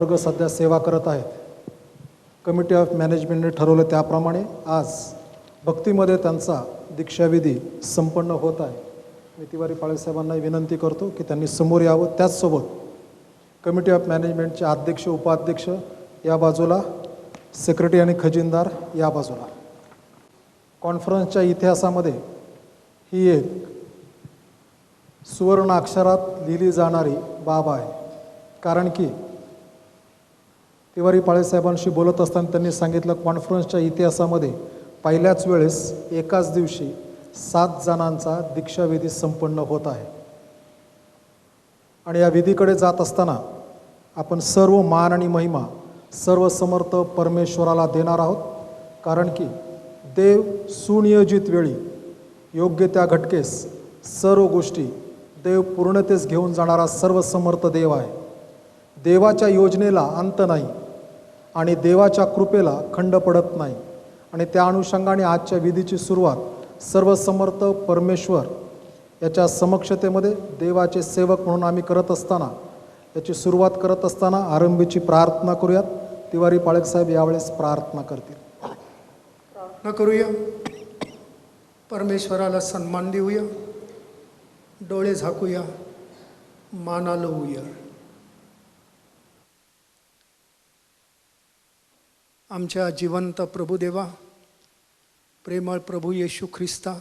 वर्ग सध्या सेवा करत आहेत. कमिटी ऑफ मॅनेजमेंटने ठरवलं त्याप्रमाणे आज भक्तीमध्ये त्यांचा दीक्षाविधी संपन्न होत आहे. मी तिवारी पाळेसाहेबांना विनंती करतो की त्यांनी समोर यावं. त्याचसोबत कमिटी ऑफ मॅनेजमेंटचे अध्यक्ष उपाध्यक्ष या बाजूला, सेक्रेटरी आणि खजिनदार या बाजूला. कॉन्फरन्सच्या इतिहासामध्ये ही एक सुवर्ण अक्षरात लिहिली जाणारी बाब आहे. कारण की तिवारी पाळेसाहेबांशी बोलत असताना त्यांनी सांगितलं, कॉन्फरन्सच्या इतिहासामध्ये पहिल्याच वेळेस एकाच दिवशी 7 जणांचा दीक्षाविधी संपन्न होत आहे. आणि या विधीकडे जात असताना आपण सर्व मान आणि महिमा सर्व समर्थ परमेश्वराला देणार आहोत. कारण की देव सुनियोजित वेळी योग्य त्या घटकेस सर्व गोष्टी देव पूर्णतेस घेऊन जाणारा सर्वसमर्थ देव आहे. देवाच्या योजनेला अंत नाही आणि देवाच्या कृपेला खंड पडत नाही. आणि त्या अनुषंगाने आजच्या विधीची सुरुवात सर्वसमर्थ परमेश्वर याच्या समक्षतेमध्ये देवाचे सेवक म्हणून आम्ही करत असताना, याची सुरुवात करत असताना आरंभीची प्रार्थना करूयात. तिवारी पाळेसाहेब यावेळेस प्रार्थना करतील. प्रार्थना करूया. परमेश्वराला सन्मान देऊया. डोळे झाकूया, माना लावूया. आमच्या जिवंत प्रभुदेवा, प्रेमळ प्रभू येशू ख्रिस्ता,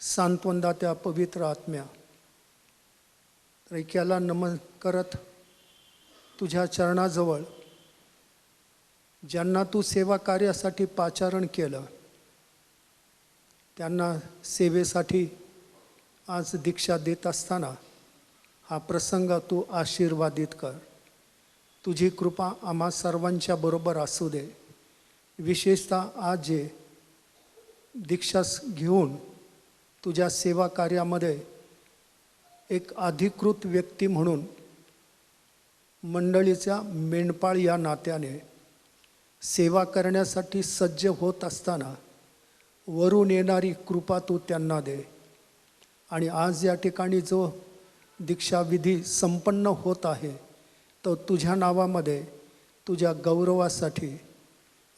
सांत्वनदात्या पवित्र आत्म्या, ऐक्याला नमन करत तुझ्या चरणाजवळ ज्यांना तू सेवा कार्यासाठी पाचारण केलं त्यांना सेवेसाठी आज दीक्षा देत असताना हा प्रसंग तू आशीर्वादित कर. तुझी कृपा आम्हा सर्वांच्या बरोबर असू दे. विशेषतः आज जे दीक्षा घेऊन तुझ्या सेवा कार्यामध्ये एक अधिकृत व्यक्ती म्हणून मंडळीचा मेंढपाळ या नात्याने सेवा करण्यासाठी सज्ज होत असताना वरून येणारी कृपा तू त्यांना दे. आणि आज या ठिकाणी जो दीक्षाविधी संपन्न होत आहे तो तुझ्या नावामध्ये, तुझ्या गौरवासाठी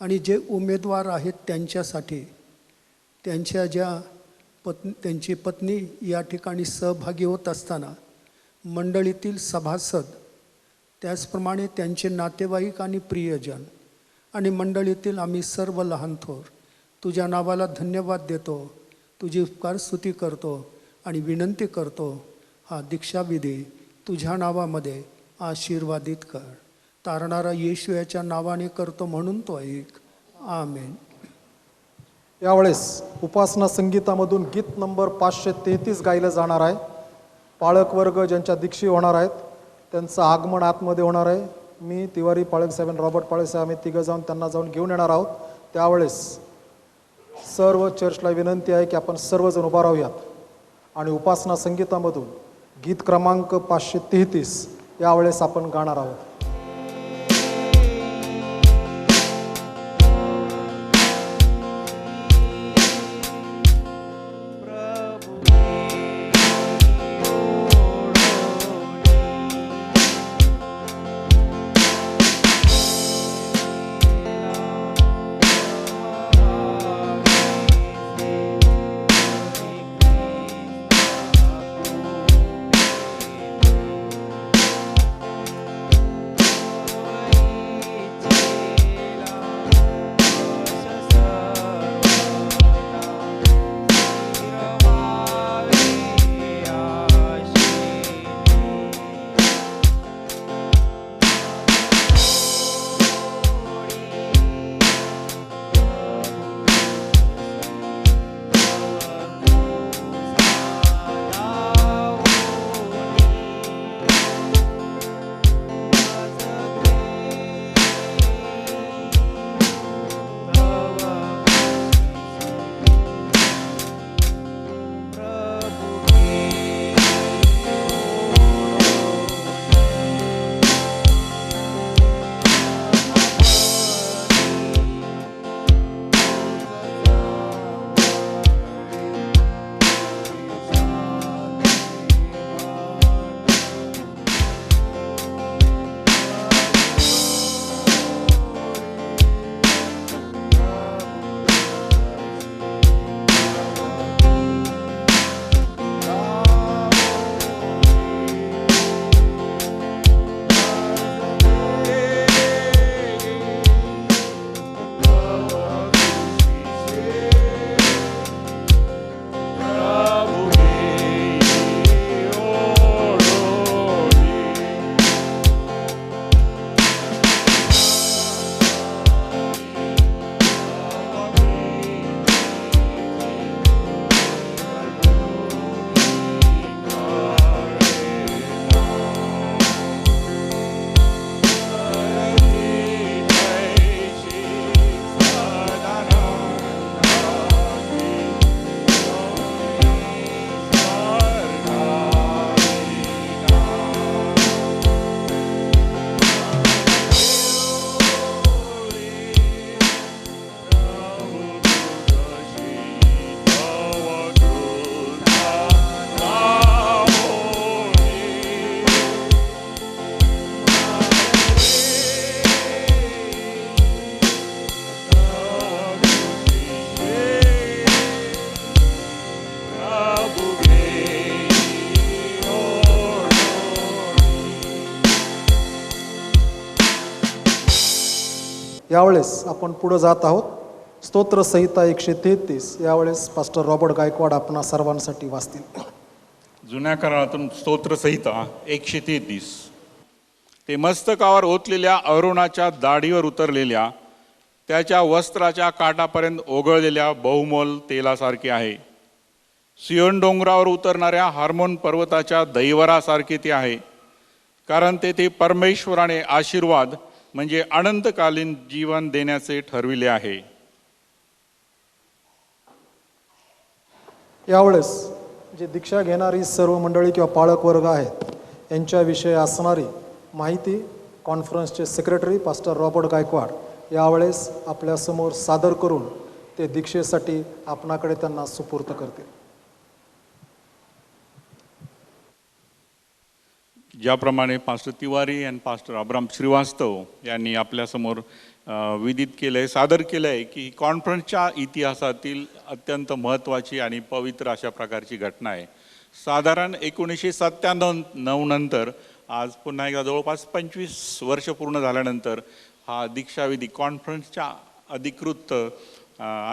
आणि जे उमेदवार आहेत त्यांच्यासाठी, त्यांच्या त्यांची पत्नी या ठिकाणी सहभागी होत असताना मंडळीतील सभासद, त्याचप्रमाणे त्यांचे नातेवाईक आणि प्रियजन आणि मंडळीतील आम्ही सर्व लहान थोर तुझ्या नावाला धन्यवाद देतो, तुझी उपकार स्तुती करतो आणि विनंती करतो. हा दीक्षाविधी तुझ्या नावामध्ये आशीर्वादित कर. तारणारा येशू याच्या नावाने करतो म्हणून तो ऐक. आमेन. यावेळेस उपासना संगीतामधून गीत नंबर 533 गायलं जाणार आहे. पाळक वर्ग ज्यांच्या दीक्षी होणार आहेत त्यांचं आगमन आतमध्ये होणार आहे. मी, तिवारी पाळकसाहेब आणि रॉबर्ट पाळकसाहेब आम्ही तिघं जाऊन त्यांना जाऊन घेऊन येणार आहोत. त्यावेळेस सर्व चर्चला विनंती आहे की आपण सर्वजण उभा राहूयात आणि उपासना संगीतामधून गीत क्रमांक 533 यावेळेस आपण गाणार आहोत. यावेळेस आपण पुढे जात आहोत. स्तोत्रसंहिता 133 यावेळेस पास्टर रॉबर्ट गायकवाड आपणा सर्वांसाठी वाचतील. जुन्या करारातून स्तोत्रसंहिता 133. ते मस्तकावर ओतलेल्या अरुणाच्या दाढीवर उतरलेल्या त्याच्या वस्त्राच्या काठापर्यंत ओघळलेल्या बहुमोल तेलासारखे आहे. सियोन डोंगरावर उतरणाऱ्या हार्मोन पर्वताच्या दैवरासारखे ते आहे, कारण तेथे परमेश्वराने आशीर्वाद म्हणजे अनंतकालीन जीवन देण्याचे ठरविले आहे. यावेळेस जे दीक्षा घेणारी सर्व मंडळी किंवा पाळक वर्ग आहेत यांच्याविषयी असणारी माहिती कॉन्फरन्सचे सेक्रेटरी पास्टर रॉबर्ट गायकवाड यावेळेस आपल्यासमोर सादर करून ते दीक्षेसाठी आपणाकडे त्यांना सुपूर्त करतील. ज्याप्रमाणे पास्टर तिवारी आणि पास्टर अब्राम श्रीवास्तव यांनी आपल्यासमोर विदित केलं आहे, सादर केलं आहे की कॉन्फरन्सच्या इतिहासातील अत्यंत महत्त्वाची आणि पवित्र अशा प्रकारची घटना आहे. साधारण 1997 नंतर आज पुन्हा एकदा जवळपास 25 वर्ष पूर्ण झाल्यानंतर हा दीक्षाविधी कॉन्फरन्सच्या अधिकृत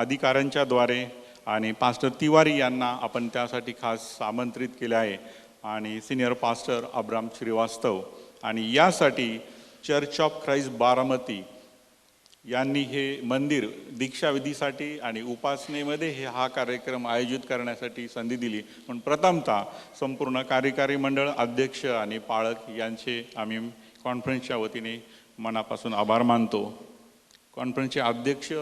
अधिकाऱ्यांच्याद्वारे आणि पास्टर तिवारी यांना आपण त्यासाठी खास आमंत्रित केले आहे आणि सिनियर पास्टर अब्राम श्रीवास्तव आणि यासाठी चर्च ऑफ ख्राइस्ट बारामती यांनी हे मंदिर दीक्षाविधीसाठी आणि उपासनेमध्ये हा कार्यक्रम आयोजित करण्यासाठी संधी दिली. पण प्रथमतः संपूर्ण कार्यकारी मंडळ अध्यक्ष आणि पाळक यांचे आम्ही कॉन्फरन्सच्या वतीने मनापासून आभार मानतो. कॉन्फरन्सचे अध्यक्ष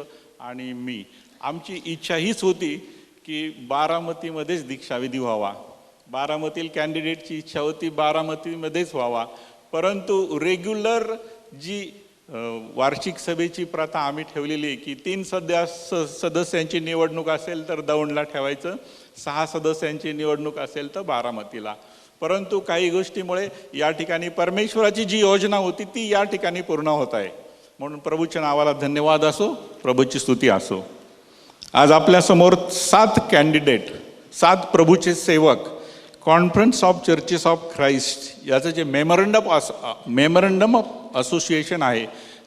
आणि मी आमची इच्छा हीच होती की बारामतीमध्येच दीक्षाविधी व्हावा. बारामतील कॅन्डिडेटची इच्छा होती बारामतीमध्येच व्हावा, परंतु रेग्युलर जी वार्षिक सभेची प्रथा आम्ही ठेवलेली की 3 सदस्यांची निवडणूक असेल तर दौंडला ठेवायचं, 6 सदस्यांची निवडणूक असेल तर बारामतीला. परंतु काही गोष्टीमुळे या ठिकाणी परमेश्वराची जी योजना होती ती या ठिकाणी पूर्ण होत आहे. म्हणून प्रभूच्या नावाला धन्यवाद असो, प्रभूची स्तुती असो. आज आपल्यासमोर 7 कॅन्डिडेट, 7 प्रभूचे सेवक conference of Churches of Christ याचं जे मेमोरंडम ऑफ असोसिएशन आहे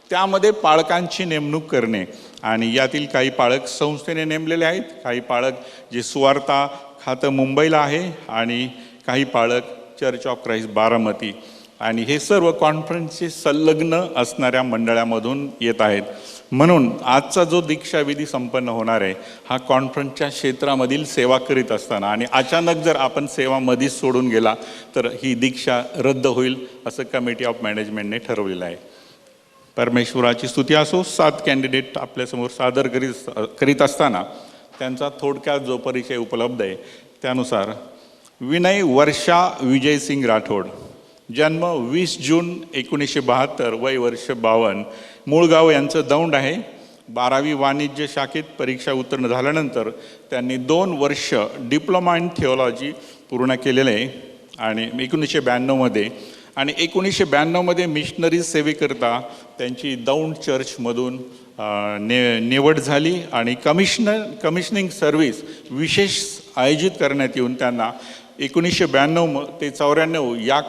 त्यामध्ये पाळकांची नेमणूक करणे आणि यातील काही पाळक संस्थेने नेमलेले आहेत, काही पाळक जे सुवार्ता खातं मुंबईला आहे आणि काही पाळक चर्च ऑफ ख्राइस्ट बारामती आणि हे सर्व कॉन्फरन्सचे संलग्न असणाऱ्या मंडळामधून येत आहेत. म्हणून आजचा जो दीक्षाविधी संपन्न होणार आहे हा कॉन्फरन्सच्या क्षेत्रामधील सेवा करीत असताना आणि अचानक जर आपण सेवा मधीच सोडून गेला तर ही दीक्षा रद्द होईल असं कमिटी ऑफ मॅनेजमेंटने ठरवलेलं आहे. परमेश्वराची स्तुती असो. 7 कॅन्डिडेट आपल्यासमोर सादर करीत असताना त्यांचा थोडक्यात जो परिचय उपलब्ध आहे त्यानुसार विनय वर्षा विजयसिंग राठोड, जन्म 20 जून 1972, वय वर्ष 52, मूळ गाव यांचं दौंड आहे. 12वी वाणिज्य शाखेत परीक्षा उत्तीर्ण झाल्यानंतर त्यांनी 2 वर्ष डिप्लोमा इन थिओलॉजी पूर्ण केलेलं आहे आणि 1992 आणि 1992 मिशनरी सेवेकरता त्यांची दौंड चर्चमधून निवड झाली आणि कमिशनिंग सर्व्हिस विशेष आयोजित करण्यात येऊन त्यांना 1992 ते 94 या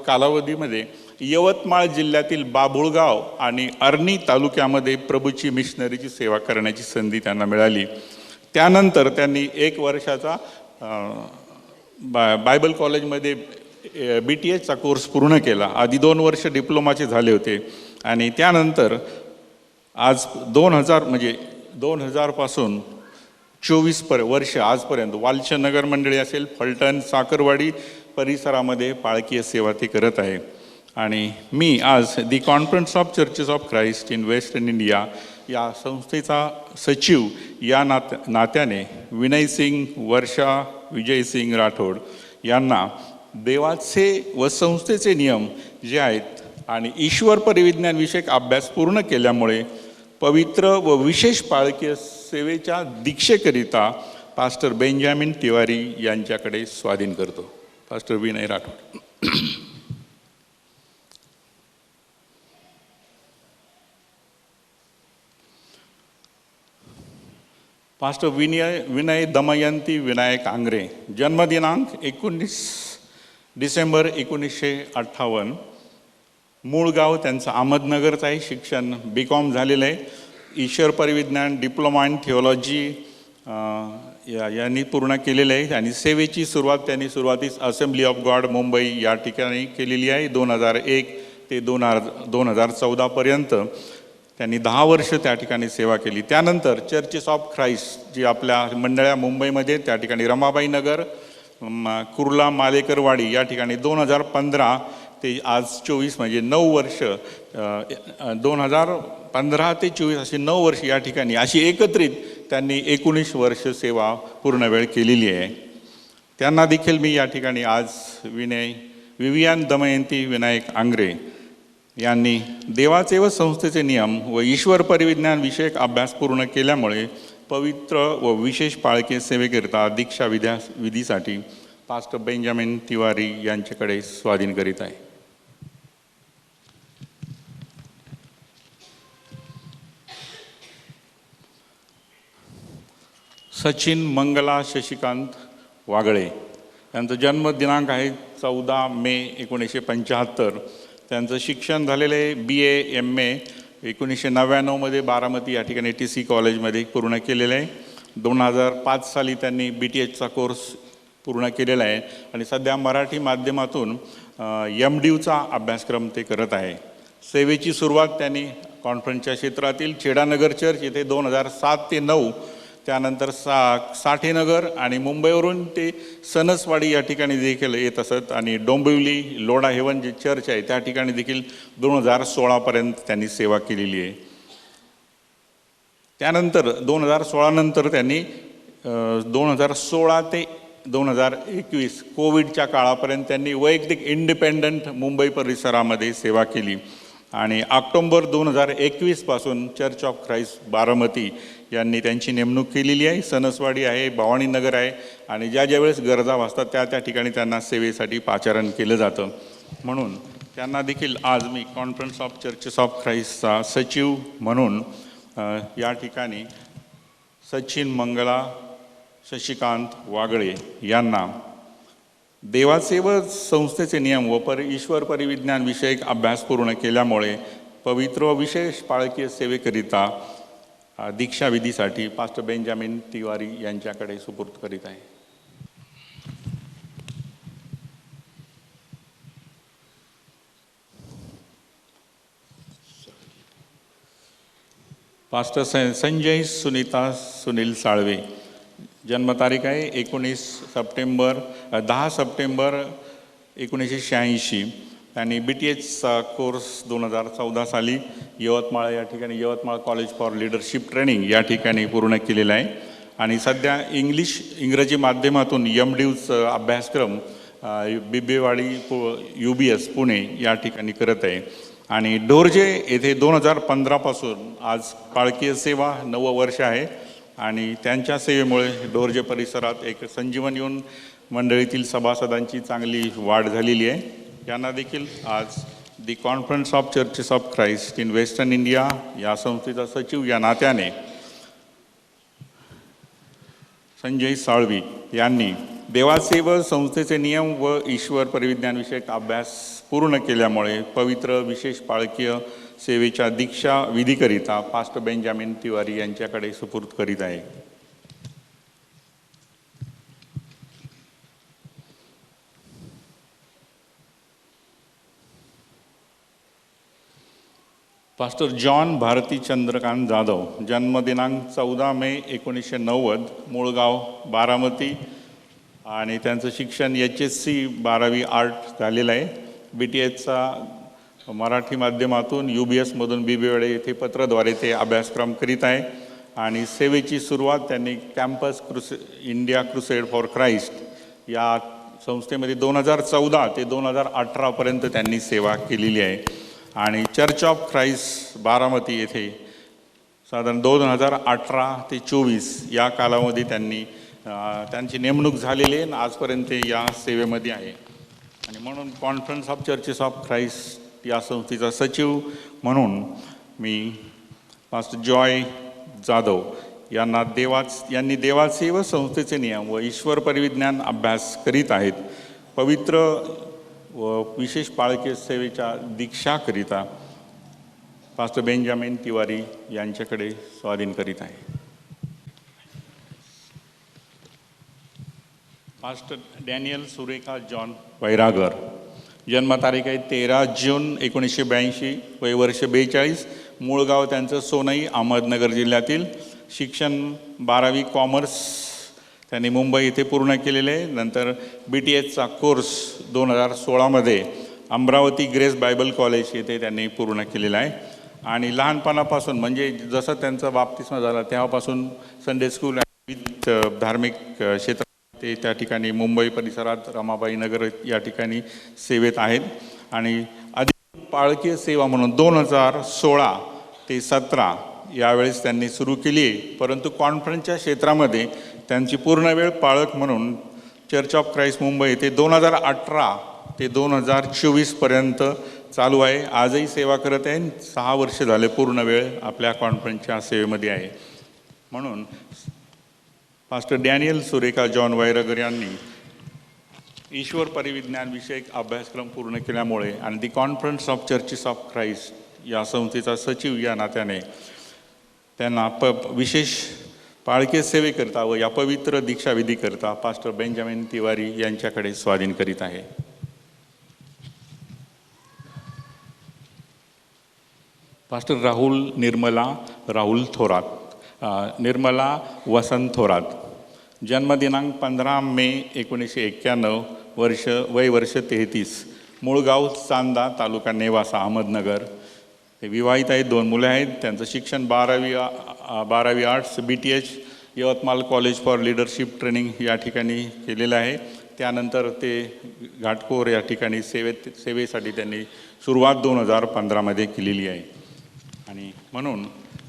कालावधीमध्ये यवतमाळ जिल्ह्यातील बाभुळगाव आणि अर्णी तालुक्यामध्ये प्रभूची मिशनरीची सेवा करण्याची संधी त्यांना मिळाली. त्यानंतर त्यांनी 1 वर्षाचा बायबल कॉलेजमध्ये BTHचा कोर्स पूर्ण केला. आधी 2 वर्ष डिप्लोमाचे झाले होते आणि त्यानंतर आज 2000 पासून 24 वर्ष आजपर्यंत वालचंदनगर मंडळी असेल, फलटण, साखरवाडी परिसरामध्ये पाळकीय सेवा ते करत आहे. आणि मी आज the Conference of Churches of Christ in Western India या संस्थेचा सचिव या नात्याने विनय सिंग वर्षा विजयसिंग राठोड यांना देवाचे व संस्थेचे नियम जे आहेत आणि ईश्वर परिविज्ञान विषयक अभ्यास पूर्ण केल्यामुळे पवित्र व विशेष पाळकीय सेवेच्या दीक्षेकरिता पास्टर बेंजामिन तिवारी यांच्याकडे स्वाधीन करतो. पास्टर विनय राठोड. पास्टर विनय दमयंती विनायक आंग्रे, जन्मदिनांक 19 डिसेंबर 1958, मूळ गाव त्यांचं अहमदनगरचं आहे. शिक्षण BCom झालेलं आहे. ईश्वर परिविज्ञान डिप्लोमा इन थिओलॉजी यांनी पूर्ण केलेलं आहे. आणि सेवेची सुरुवात त्यांनी सुरुवातीस असेंब्ली ऑफ गॉड मुंबई या ठिकाणी केलेली आहे. 2001 ते 2014पर्यंत त्यांनी 10 वर्ष त्या ठिकाणी सेवा केली. त्यानंतर चर्चेस ऑफ ख्राइस्ट जी आपल्या मंडळ्या मुंबईमध्ये, त्या ठिकाणी रमाबाई नगर, कुर्ला, मालेकरवाडी या ठिकाणी 2015 ते आज 24 म्हणजे 9 वर्ष, 2015 ते 24 अशी 9 वर्ष या ठिकाणी अशी एकत्रित त्यांनी 19 वर्ष सेवा पूर्ण वेळ केलेली आहे. त्यांना देखील मी या ठिकाणी आज विवियान दमयंती विनायक आंग्रे यांनी देवाचे व संस्थेचे नियम व ईश्वर परिविज्ञान विषयक अभ्यास पूर्ण केल्यामुळे पवित्र व विशेष पाळके सेवेकरिता दीक्षा विधीसाठी पास्टर बेंजामिन तिवारी यांच्याकडे स्वाधीन करीत आहे. सचिन मंगला शशिकांत वागळे यांचा जन्मदिनांक आहे 14 मे 1975. त्यांचं शिक्षण झालेलं आहे BA MA 1999मध्ये बारामती या ठिकाणी TC कॉलेजमध्ये पूर्ण केलेलं आहे. 2005 साली त्यांनी BTHचा कोर्स पूर्ण केलेला आहे आणि सध्या मराठी माध्यमातून MDUचा अभ्यासक्रम ते करत आहे. सेवेची सुरुवात त्यांनी कॉन्फरन्सच्या क्षेत्रातील चेडानगर चर्च येथे 2007 ते 9, त्यानंतर साठेनगर आणि मुंबईवरून ते सणसवाडी या ठिकाणी देखील येत असत आणि डोंबिवली लोढा हेवन जे चर्च आहे त्या ठिकाणी देखील 2016पर्यंत त्यांनी सेवा केलेली आहे. त्यानंतर 2016 नंतर त्यांनी 2016 ते 2021 कोविडच्या काळापर्यंत त्यांनी वैयक्तिक इंडिपेंडंट मुंबई परिसरामध्ये सेवा केली आणि ऑक्टोबर 2021 पासून चर्च ऑफ ख्राइस्ट बारामती यांनी त्यांची नेमणूक केलेली आहे. सणसवाडी आहे, भवानीनगर आहे आणि ज्या वेळेस गरजा भासतात त्या ठिकाणी त्यांना सेवेसाठी पाचारण केलं जातं. म्हणून त्यांना देखील आज मी कॉन्फरन्स ऑफ चर्चेस ऑफ ख्राइस्टचा सचिव म्हणून या ठिकाणी सचिन मंगला शशिकांत वागळे यांना देवाचे व संस्थेचे नियम व ईश्वर परिविज्ञान विषयक अभ्यास पूर्ण केल्यामुळे पवित्र व विशेष पाळकीय सेवेकरिता दीक्षाविधीसाठी पास्टर बेंजामिन तिवारी यांच्याकडे सुपूर्द करीत आहे. पास्टर संजय सुनीता सुनील साळवे, जन्मतारीख आहे 10 सप्टेंबर 1986. त्यांनी BTHचा कोर्स 2014 साली यवतमाळ या ठिकाणी Yavatmal college for leadership training या ठिकाणी पूर्ण केलेला आहे आणि सध्या इंग्रजी माध्यमातून MDUचा अभ्यासक्रम बिबेवाडी UBS पुणे या ठिकाणी करत आहे आणि ढोरजे येथे 2015 पासून आज पाळकीय सेवा 9 वर्ष आहे आणि त्यांच्या सेवेमुळे ढोरजे परिसरात एक संजीवन येऊन मंडळीतील सभासदांची चांगली वाढ झालेली आहे. यांना देखील आज the Conference of Churches of Christ in Western India या संस्थेचा सचिव या नात्याने संजय साळवी यांनी देवाचे व संस्थेचे नियम व ईश्वर परिविज्ञान विषयक अभ्यास पूर्ण केल्यामुळे पवित्र विशेष पाळकीय सेवेच्या दीक्षा विधीकरिता पास्टर बेंजामिन तिवारी यांच्याकडे सुपूर्द करीत आहे. पास्टर जॉन भारती चंद्रकांत जाधव, जन्मदिनांक 14 मे 1990, मूळ गाव बारामती आणि त्यांचं शिक्षण HSC 12वी आर्ट झालेलं आहे. BTHचा मराठी माध्यमातून UBSमधून बिबेवाडी येथे पत्राद्वारे ते अभ्यासक्रम करीत आहे आणि सेवेची सुरुवात त्यांनी campus India crusade for Christ या संस्थेमध्ये 2014 ते 2018पर्यंत त्यांनी सेवा केलेली आहे आणि चर्च ऑफ ख्राइस्ट बारामती येथे साधारण 2018 ते 24 या कालावधी त्यांची नेमणूक झालेली आहे आणि आजपर्यंत या सेवेमध्ये आहे आणि म्हणून conference of Churches of Christ या संस्थेचा सचिव म्हणून मी पास्टर जॉय जाधव यांनी देवाचे व संस्थेचे नियम व ईश्वर परिविज्ञान अभ्यास करीत आहेत. पवित्र व विशेष पाळकी सेवेच्या दीक्षाकरिता पास्टर बेंजामिन तिवारी यांच्याकडे स्वाधीन करीत आहे. Pastor Daniel Surekha John Vairagar, जन्मतारीख आहे 13 जून 1982, वय वर्ष 42, मूळ गाव त्यांचं सोनई, अहमदनगर जिल्ह्यातील. शिक्षण 12वी कॉमर्स त्यांनी मुंबई इथे पूर्ण केलेले आहे. नंतर BTHचा कोर्स 2016मध्ये अमरावती ग्रेस बायबल कॉलेज येथे त्यांनी पूर्ण केलेला आहे. आणि लहानपणापासून म्हणजे जसं त्यांचा बाप्तिस्मा झाला तेव्हापासून संडे स्कूल विथ धार्मिक क्षेत्रात ते त्या ठिकाणी मुंबई परिसरात रमाबाई नगर या ठिकाणी सेवेत आहेत. आणि अधिक पाळकीय सेवा म्हणून 2016 ते 17 यावेळेस त्यांनी सुरू केली आहे. परंतु कॉन्फरन्सच्या क्षेत्रामध्ये त्यांची पूर्णवेळ पाळक म्हणून चर्च ऑफ क्राइस्ट मुंबई ते 2018 ते 2024पर्यंत चालू आहे. आजही सेवा करत आहे. 6 वर्ष झाले पूर्ण वेळ आपल्या कॉन्फरन्सच्या सेवेमध्ये आहे. म्हणून pastor Daniel Surekha John Vairagar यांनी ईश्वर परिविज्ञान विषयक अभ्यासक्रम पूर्ण केल्यामुळे आणि the Conference of Churches of Christ या संस्थेचा सचिव या नात्याने त्यांना विशेष पाळकीय सेवेकरता व या पवित्र दीक्षाविधीकरता पास्टर बेंजामिन तिवारी यांच्याकडे स्वाधीन करीत आहे. पास्टर राहुल थोरात, निर्मला वसंत थोरात, जन्मदिनांक 15 मे 1991, वय वर्ष 33, मूळ गाव चांदा, तालुका नेवासा, अहमदनगर. ते विवाहित आहेत. 2 मुले आहेत. त्यांचं शिक्षण 12वी arts BTH Yavatmal college for leadership training या ठिकाणी केलेलं आहे. त्यानंतर ते घाटकोर या ठिकाणी सेवेसाठी त्यांनी सुरुवात 2015मध्ये केलेली आहे. आणि म्हणून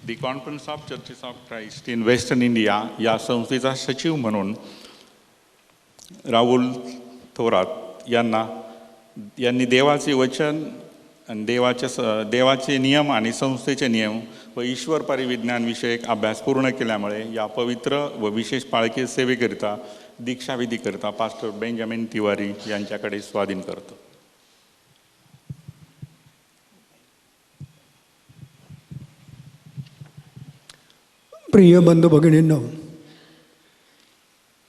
the Conference of Churches of Christ in Western India या संस्थेचा सचिव म्हणून राहुल थोरात यांनी देवाचे वचन आणि देवाचे नियम आणि संस्थेचे नियम व ईश्वर परिविज्ञान विषयक अभ्यास पूर्ण केल्यामुळे या पवित्र व विशेष पाळकीय सेवेकरिता दीक्षाविधीकरिता पास्टर बेंजामिन तिवारी यांच्याकडे स्वाधीन करतो. प्रिय बंधू भगिनींनो,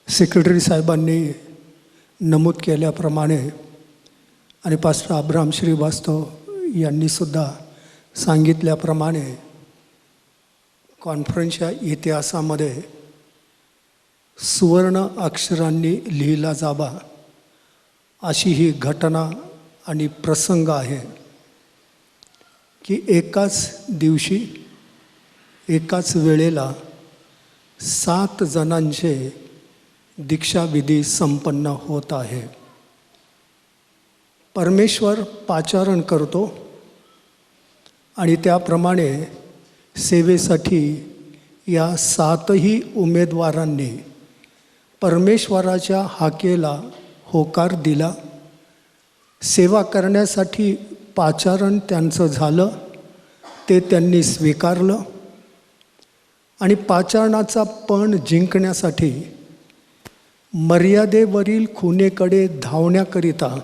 सेक्रेटरी साहेबांनी नमूद केल्याप्रमाणे आणि पास्टर अब्राम श्रीवास्तव यांनीसुद्धा सांगितल्याप्रमाणे कॉन्फरन्सच्या इतिहासामध्ये सुवर्ण अक्षरांनी लिहिला जावा अशी ही घटना आणि प्रसंग आहे की एकाच दिवशी एकाच वेळेला 7 जणांचे दीक्षाविधी संपन्न होत आहे. परमेश्वर पाचारण करतो आणि त्याप्रमाणे सेवेसाठी या 7ही उमेदवारांनी परमेश्वराच्या हाकेला होकार दिला. सेवा करण्यासाठी पाचारण त्यांचं झालं, ते त्यांनी स्वीकारलं आणि पाचारणाचा पण जिंकण्यासाठी मर्यादेवरील खुणेकडे धावण्याकरिता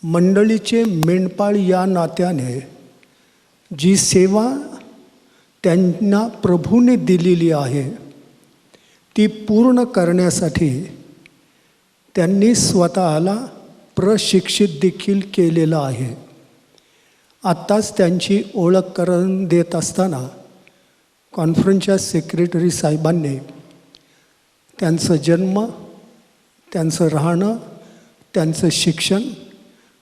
मंडळीचे मेंढपाळ या नात्याने जी सेवा त्यांना प्रभूने दिलेली आहे ती पूर्ण करण्यासाठी त्यांनी स्वतःला प्रशिक्षित देखील केलेलं आहे. आत्ताच त्यांची ओळख करून देत असताना कॉन्फरन्सच्या सेक्रेटरी साहेबांनी त्यांचं जन्म, त्यांचं राहणं, त्यांचं शिक्षण,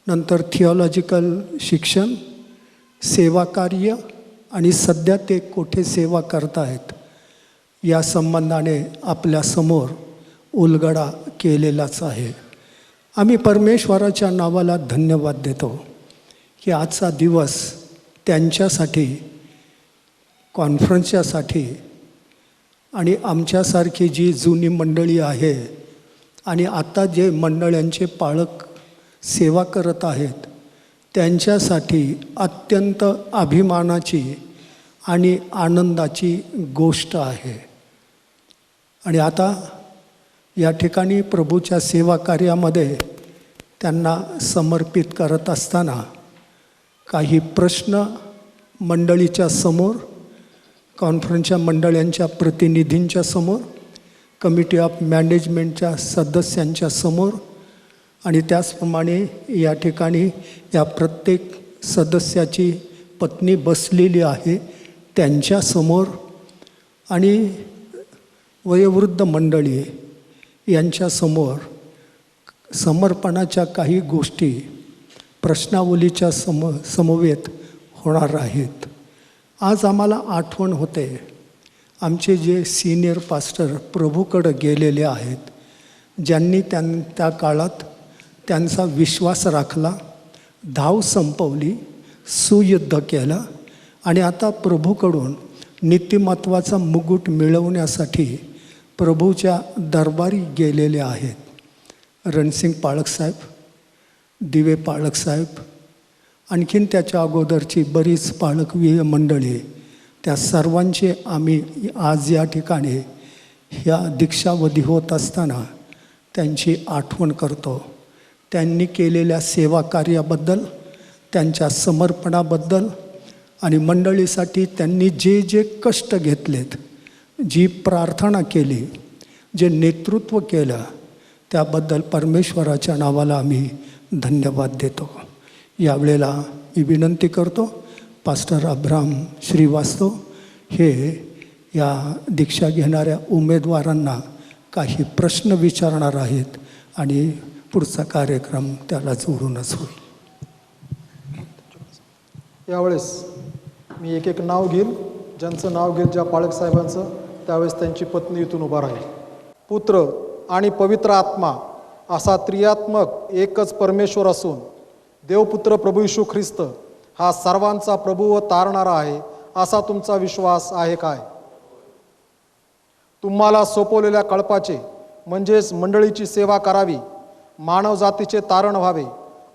नंतर थिओलॉजिकल शिक्षण, सेवा कार्य आणि सध्या ते कुठे सेवा करत आहेत या संबंधाने आपल्यासमोर उलगडा केलेलाच आहे. आम्ही परमेश्वराच्या नावाला धन्यवाद देतो की आजचा दिवस त्यांच्यासाठी, कॉन्फरन्सच्यासाठी आणि आमच्यासारखी जी जुनी मंडळी आहे आणि आता जे मंडळांचे पालक सेवा करत आहेत त्यांच्यासाठी अत्यंत अभिमानाची आणि आनंदाची गोष्ट आहे. आणि आता या ठिकाणी प्रभूच्या सेवा कार्यामध्ये त्यांना समर्पित करत असताना काही प्रश्न मंडळीच्या समोर, कॉन्फरन्सच्या मंडळांच्या प्रतिनिधींच्या समोर, कमिटी ऑफ मॅनेजमेंटच्या सदस्यांच्या समोर आणि त्याचप्रमाणे या ठिकाणी या प्रत्येक सदस्याची पत्नी बसलेली आहे त्यांच्यासमोर आणि वयोवृद्ध मंडळी यांच्यासमोर समर्पणाच्या काही गोष्टी प्रश्नावलीच्या समवेत होणार आहेत. आज आम्हाला आठवण होते आमचे जे सिनियर पास्टर प्रभूकडे गेलेले आहेत, ज्यांनी त्या काळात त्यांचा विश्वास राखला, धाव संपवली, सुयुद्ध केलं आणि आता प्रभूकडून नीतिमत्वाचा मुकुट मिळवण्यासाठी प्रभूच्या दरबारी गेलेले आहेत. रणसिंग पाळकसाहेब, दिवे पाळकसाहेब, आणखीन त्याच्या अगोदरची बरीच पाळकवीय मंडळी, त्या सर्वांचे आम्ही आज या ठिकाणी ह्या दीक्षावधी होत असताना त्यांची आठवण करतो. त्यांनी केलेल्या सेवा कार्याबद्दल, त्यांच्या समर्पणाबद्दल आणि मंडळीसाठी त्यांनी जे जे कष्ट घेतलेत, जी प्रार्थना केली, जे नेतृत्व केलं, त्याबद्दल परमेश्वराच्या नावाला आम्ही धन्यवाद देतो. यावेळेला मी विनंती करतो, पास्टर अब्राम श्रीवास्तव हे या दीक्षा घेणाऱ्या उमेदवारांना काही प्रश्न विचारणार आहेत आणि पुढचा कार्यक्रम त्याला जोडूनच होईल. यावेळेस मी एक एक नाव घेईल. ज्यांचं नाव घेईल ज्या पाळक साहेबांचं, त्यावेळेस त्यांची पत्नी इथून उभा राहील. पुत्र आणि पवित्र आत्मा असा त्रियात्मक एकच परमेश्वर असून देवपुत्र प्रभू येशू ख्रिस्त हा सर्वांचा प्रभू व तारणारा आहे, असा तुमचा विश्वास आहे काय? तुम्हाला सोपवलेल्या कळपाचे म्हणजेच मंडळीची सेवा करावी, मानवजातीचे तारण व्हावे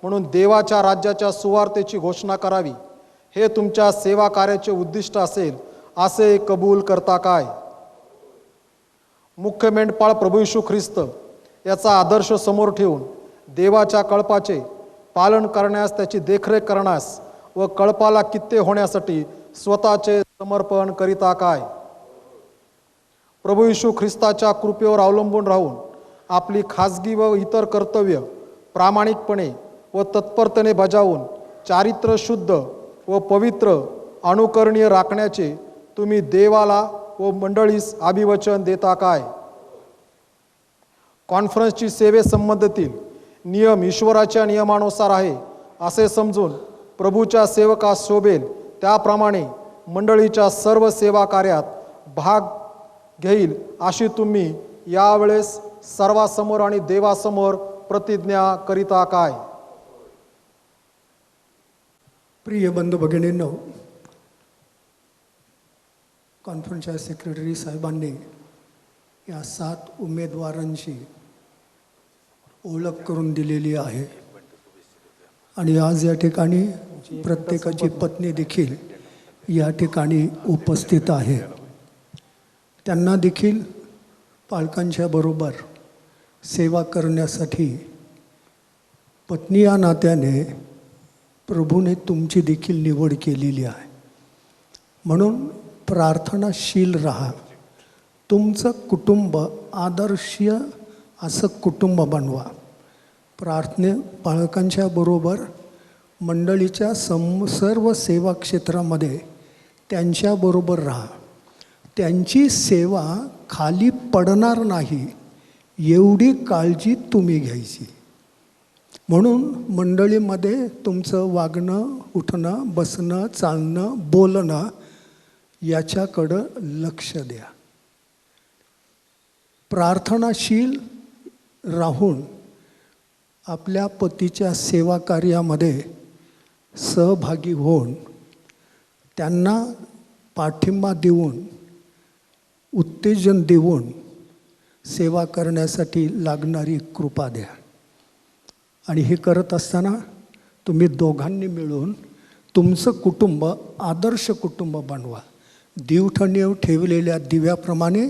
म्हणून देवाच्या राज्याच्या सुवार्तेची घोषणा करावी, हे तुमच्या सेवा कार्याचे उद्दिष्ट असेल असे कबूल करता काय? मुख्य मेंढपाळ प्रभू येशू ख्रिस्त याचा आदर्श समोर ठेवून देवाच्या कळपाचे पालन करण्यास, त्याची देखरेख करण्यास व कळपाला कित्ते होण्यासाठी स्वतःचे समर्पण करिता काय? प्रभू येशू ख्रिस्ताच्या कृपेवर अवलंबून राहून आपली खाजगी व इतर कर्तव्य प्रामाणिकपणे व तत्परतेने बजावून चारित्र्य शुद्ध व पवित्र अनुकरणीय राखण्याचे तुम्ही देवाला व मंडळीस अभिवचन देता काय? कॉन्फरन्सची सेवेसंबंधातील नियम ईश्वराच्या नियमानुसार आहे असे समजून प्रभूच्या सेवकास शोभेल त्याप्रमाणे मंडळीच्या सर्व सेवा कार्यात भाग घेईल अशी तुम्ही यावेळेस सर्वांसमोर आणि देवासमोर प्रतिज्ञा करिता काय? प्रिय बंधू भगिनींनो, कॉन्फरन्सच्या सेक्रेटरी साहेबांनी या 7 उमेदवारांची ओळख करून दिलेली आहे आणि आज या ठिकाणी प्रत्येकाची पत्नी देखील या ठिकाणी उपस्थित आहे. त्यांना देखील पालकांच्या बरोबर सेवा करण्यासाठी पत्नी या नात्याने प्रभूने तुमची देखील निवड केलेली आहे. म्हणून प्रार्थनाशील राहा. तुमचं कुटुंब आदर्श असं कुटुंब बनवा. पालकांच्या बरोबर मंडळीच्या सर्व सेवा क्षेत्रामध्ये त्यांच्याबरोबर राहा. त्यांची सेवा खाली पडणार नाही एवढी काळजी तुम्ही घ्यायची. म्हणून मंडळीमध्ये तुमचं वागणं, उठणं, बसणं, चालणं, बोलणं याच्याकडं लक्ष द्या. प्रार्थनाशील राहून आपल्या पतीच्या सेवा कार्यामध्ये सहभागी होऊन त्यांना पाठिंबा देऊन, उत्तेजन देऊन सेवा करण्यासाठी लागणारी कृपा द्या. आणि हे करत असताना तुम्ही दोघांनी मिळून तुमचं कुटुंब आदर्श कुटुंब बनवा. दिवठणीव ठेवलेल्या दिव्याप्रमाणे,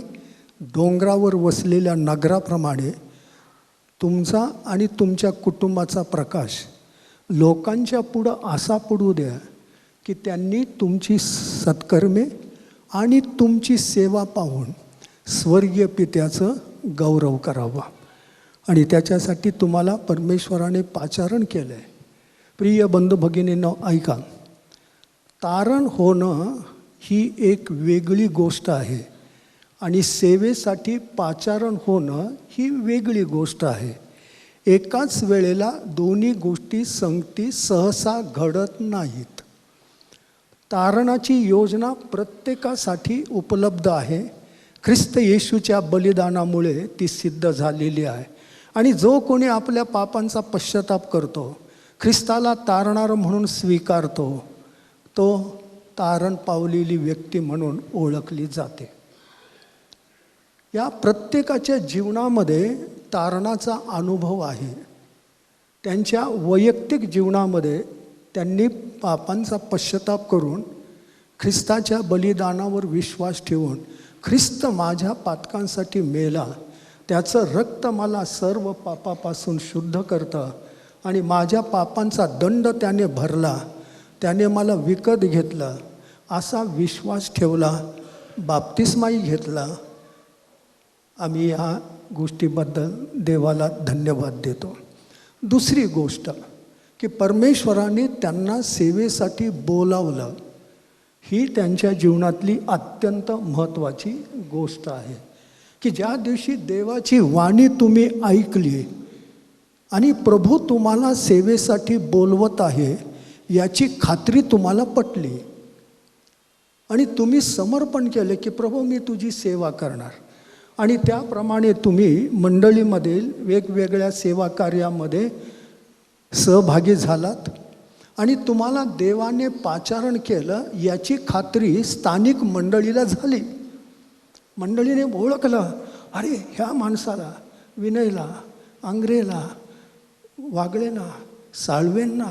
डोंगरावर वसलेल्या नगराप्रमाणे तुमचा आणि तुमच्या कुटुंबाचा प्रकाश लोकांच्या पुढं असा पडू द्या की त्यांनी तुमची सत्कर्मे आणि तुमची सेवा पाहून स्वर्गीय पित्याचं गौरव करावा. आणि त्याच्यासाठी तुम्हाला परमेश्वराने पाचारण केलं आहे. प्रिय बंधू भगिनींनो, ऐका, तारण होणं ही एक वेगळी गोष्ट आहे आणि सेवेसाठी पाचारण होणं ही वेगळी गोष्ट आहे. एकाच वेळेला दोन्ही गोष्टी संगती सहसा घडत नाहीत. तारणाची योजना प्रत्येकासाठी उपलब्ध आहे. ख्रिस्त येशूच्या बलिदानामुळे ती सिद्ध झालेली आहे. आणि जो कोणी आपल्या पापांचा पश्चाताप करतो, ख्रिस्ताला तारणार म्हणून स्वीकारतो, तो तारण पावलेली व्यक्ती म्हणून ओळखली जाते. या प्रत्येकाच्या जीवनामध्ये तारणाचा अनुभव आहे. त्यांच्या वैयक्तिक जीवनामध्ये त्यांनी पापांचा पश्चाताप करून ख्रिस्ताच्या बलिदानावर विश्वास ठेवून, ख्रिस्त माझ्या पातकांसाठी मेला, त्याचं रक्त मला सर्व पापापासून शुद्ध करतं आणि माझ्या पापांचा दंड त्याने भरला, त्याने मला विकत घेतलं, असा विश्वास ठेवला, बाप्तिस्माही घेतला. आम्ही या गोष्टीबद्दल देवाला धन्यवाद देतो. दुसरी गोष्ट की परमेश्वराने त्यांना सेवेसाठी बोलावलं, ही त्यांच्या जीवनातली अत्यंत महत्त्वाची गोष्ट आहे. की ज्या दिवशी देवाची वाणी तुम्ही ऐकली आणि प्रभू तुम्हाला सेवेसाठी बोलवत आहे याची खात्री तुम्हाला पटली आणि तुम्ही समर्पण केले की प्रभू मी तुझी सेवा करणार, आणि त्याप्रमाणे तुम्ही मंडळीमधील वेगवेगळ्या सेवा कार्यामध्ये सहभागी झालात आणि तुम्हाला देवाने पाचारण केलं याची खात्री स्थानिक मंडळीला झाली. मंडळीने ओळखलं, अरे ह्या माणसाला, विनयला, आंग्रेला, वागळेंना, साळवेंना,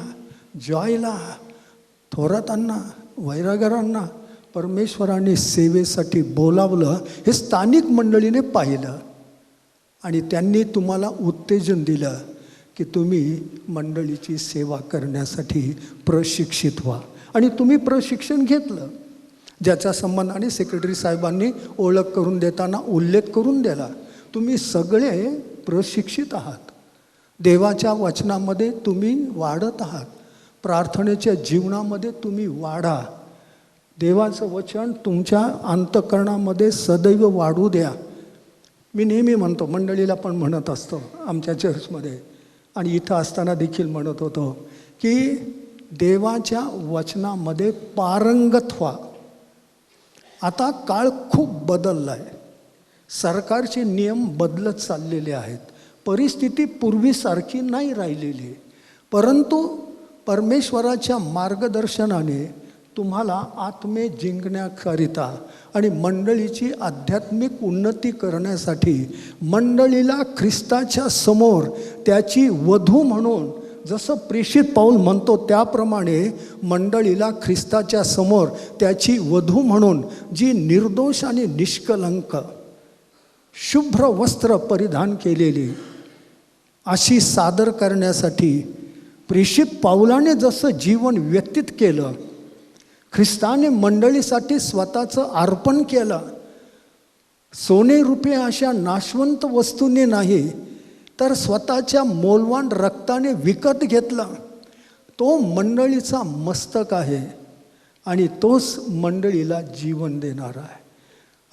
जॉयला, थोरातांना, वैरागरांना परमेश्वराने सेवेसाठी बोलावलं. हे स्थानिक मंडळीने पाहिलं आणि त्यांनी तुम्हाला उत्तेजन दिलं की तुम्ही मंडळीची सेवा करण्यासाठी प्रशिक्षित व्हा. आणि तुम्ही प्रशिक्षण घेतलं, ज्याच्या संबंधाने सेक्रेटरी साहेबांनी ओळख करून देताना उल्लेख करून दिला. तुम्ही सगळे प्रशिक्षित आहात. देवाच्या वचनामध्ये तुम्ही वाढत आहात. प्रार्थनेच्या जीवनामध्ये तुम्ही वाढा. देवाचं वचन तुमच्या अंतःकरणामध्ये सदैव वाढू द्या. मी नेहमी म्हणतो, मंडळीला पण म्हणत असतो आमच्या चर्चमध्ये आणि इथं असताना देखील म्हणत होतो की देवाच्या वचनामध्ये पारंगत व्हा. आता काळ खूप बदलला आहे. सरकारचे नियम बदलत चाललेले आहेत. परिस्थिती पूर्वीसारखी नाही राहिलेली, परंतु परमेश्वराच्या मार्गदर्शनाने तुम्हाला आत्मे जिंकण्याकरिता आणि मंडळीची आध्यात्मिक उन्नती करण्यासाठी मंडळीला ख्रिस्ताच्या समोर त्याची वधू म्हणून, जसं प्रेषित पाऊल म्हणतो त्याप्रमाणे मंडळीला ख्रिस्ताच्या समोर त्याची वधू म्हणून जी निर्दोष आणि निष्कलंक शुभ्र वस्त्र परिधान केलेली अशी सादर करण्यासाठी प्रेषित पाऊलाने जसं जीवन व्यतीत केलं, ख्रिस्ताने मंडळीसाठी स्वतःचं अर्पण केलं. सोने रुपये अशा नाशवंत वस्तूने नाही, तर स्वतःच्या मौल्यवान रक्ताने विकत घेतला. तो मंडळीचा मस्तक आहे आणि तोच मंडळीला जीवन देणारा आहे.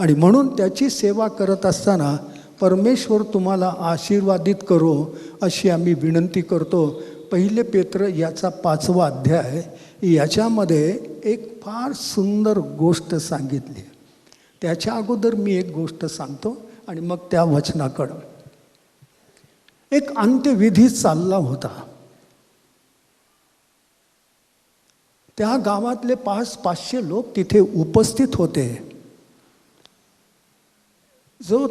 आणि म्हणून त्याची सेवा करत असताना परमेश्वर तुम्हाला आशीर्वादित करो अशी आम्ही विनंती करतो. पहिले पेत्र याचा 5वा अध्याय, याच्यामध्ये एक फार सुंदर गोष्ट सांगितली. त्याच्या अगोदर मी एक गोष्ट सांगतो आणि मग त्या वचनाकडं. एक अंत्यविधी चालला होता. त्या गावातले 500 लोक तिथे उपस्थित होते. जो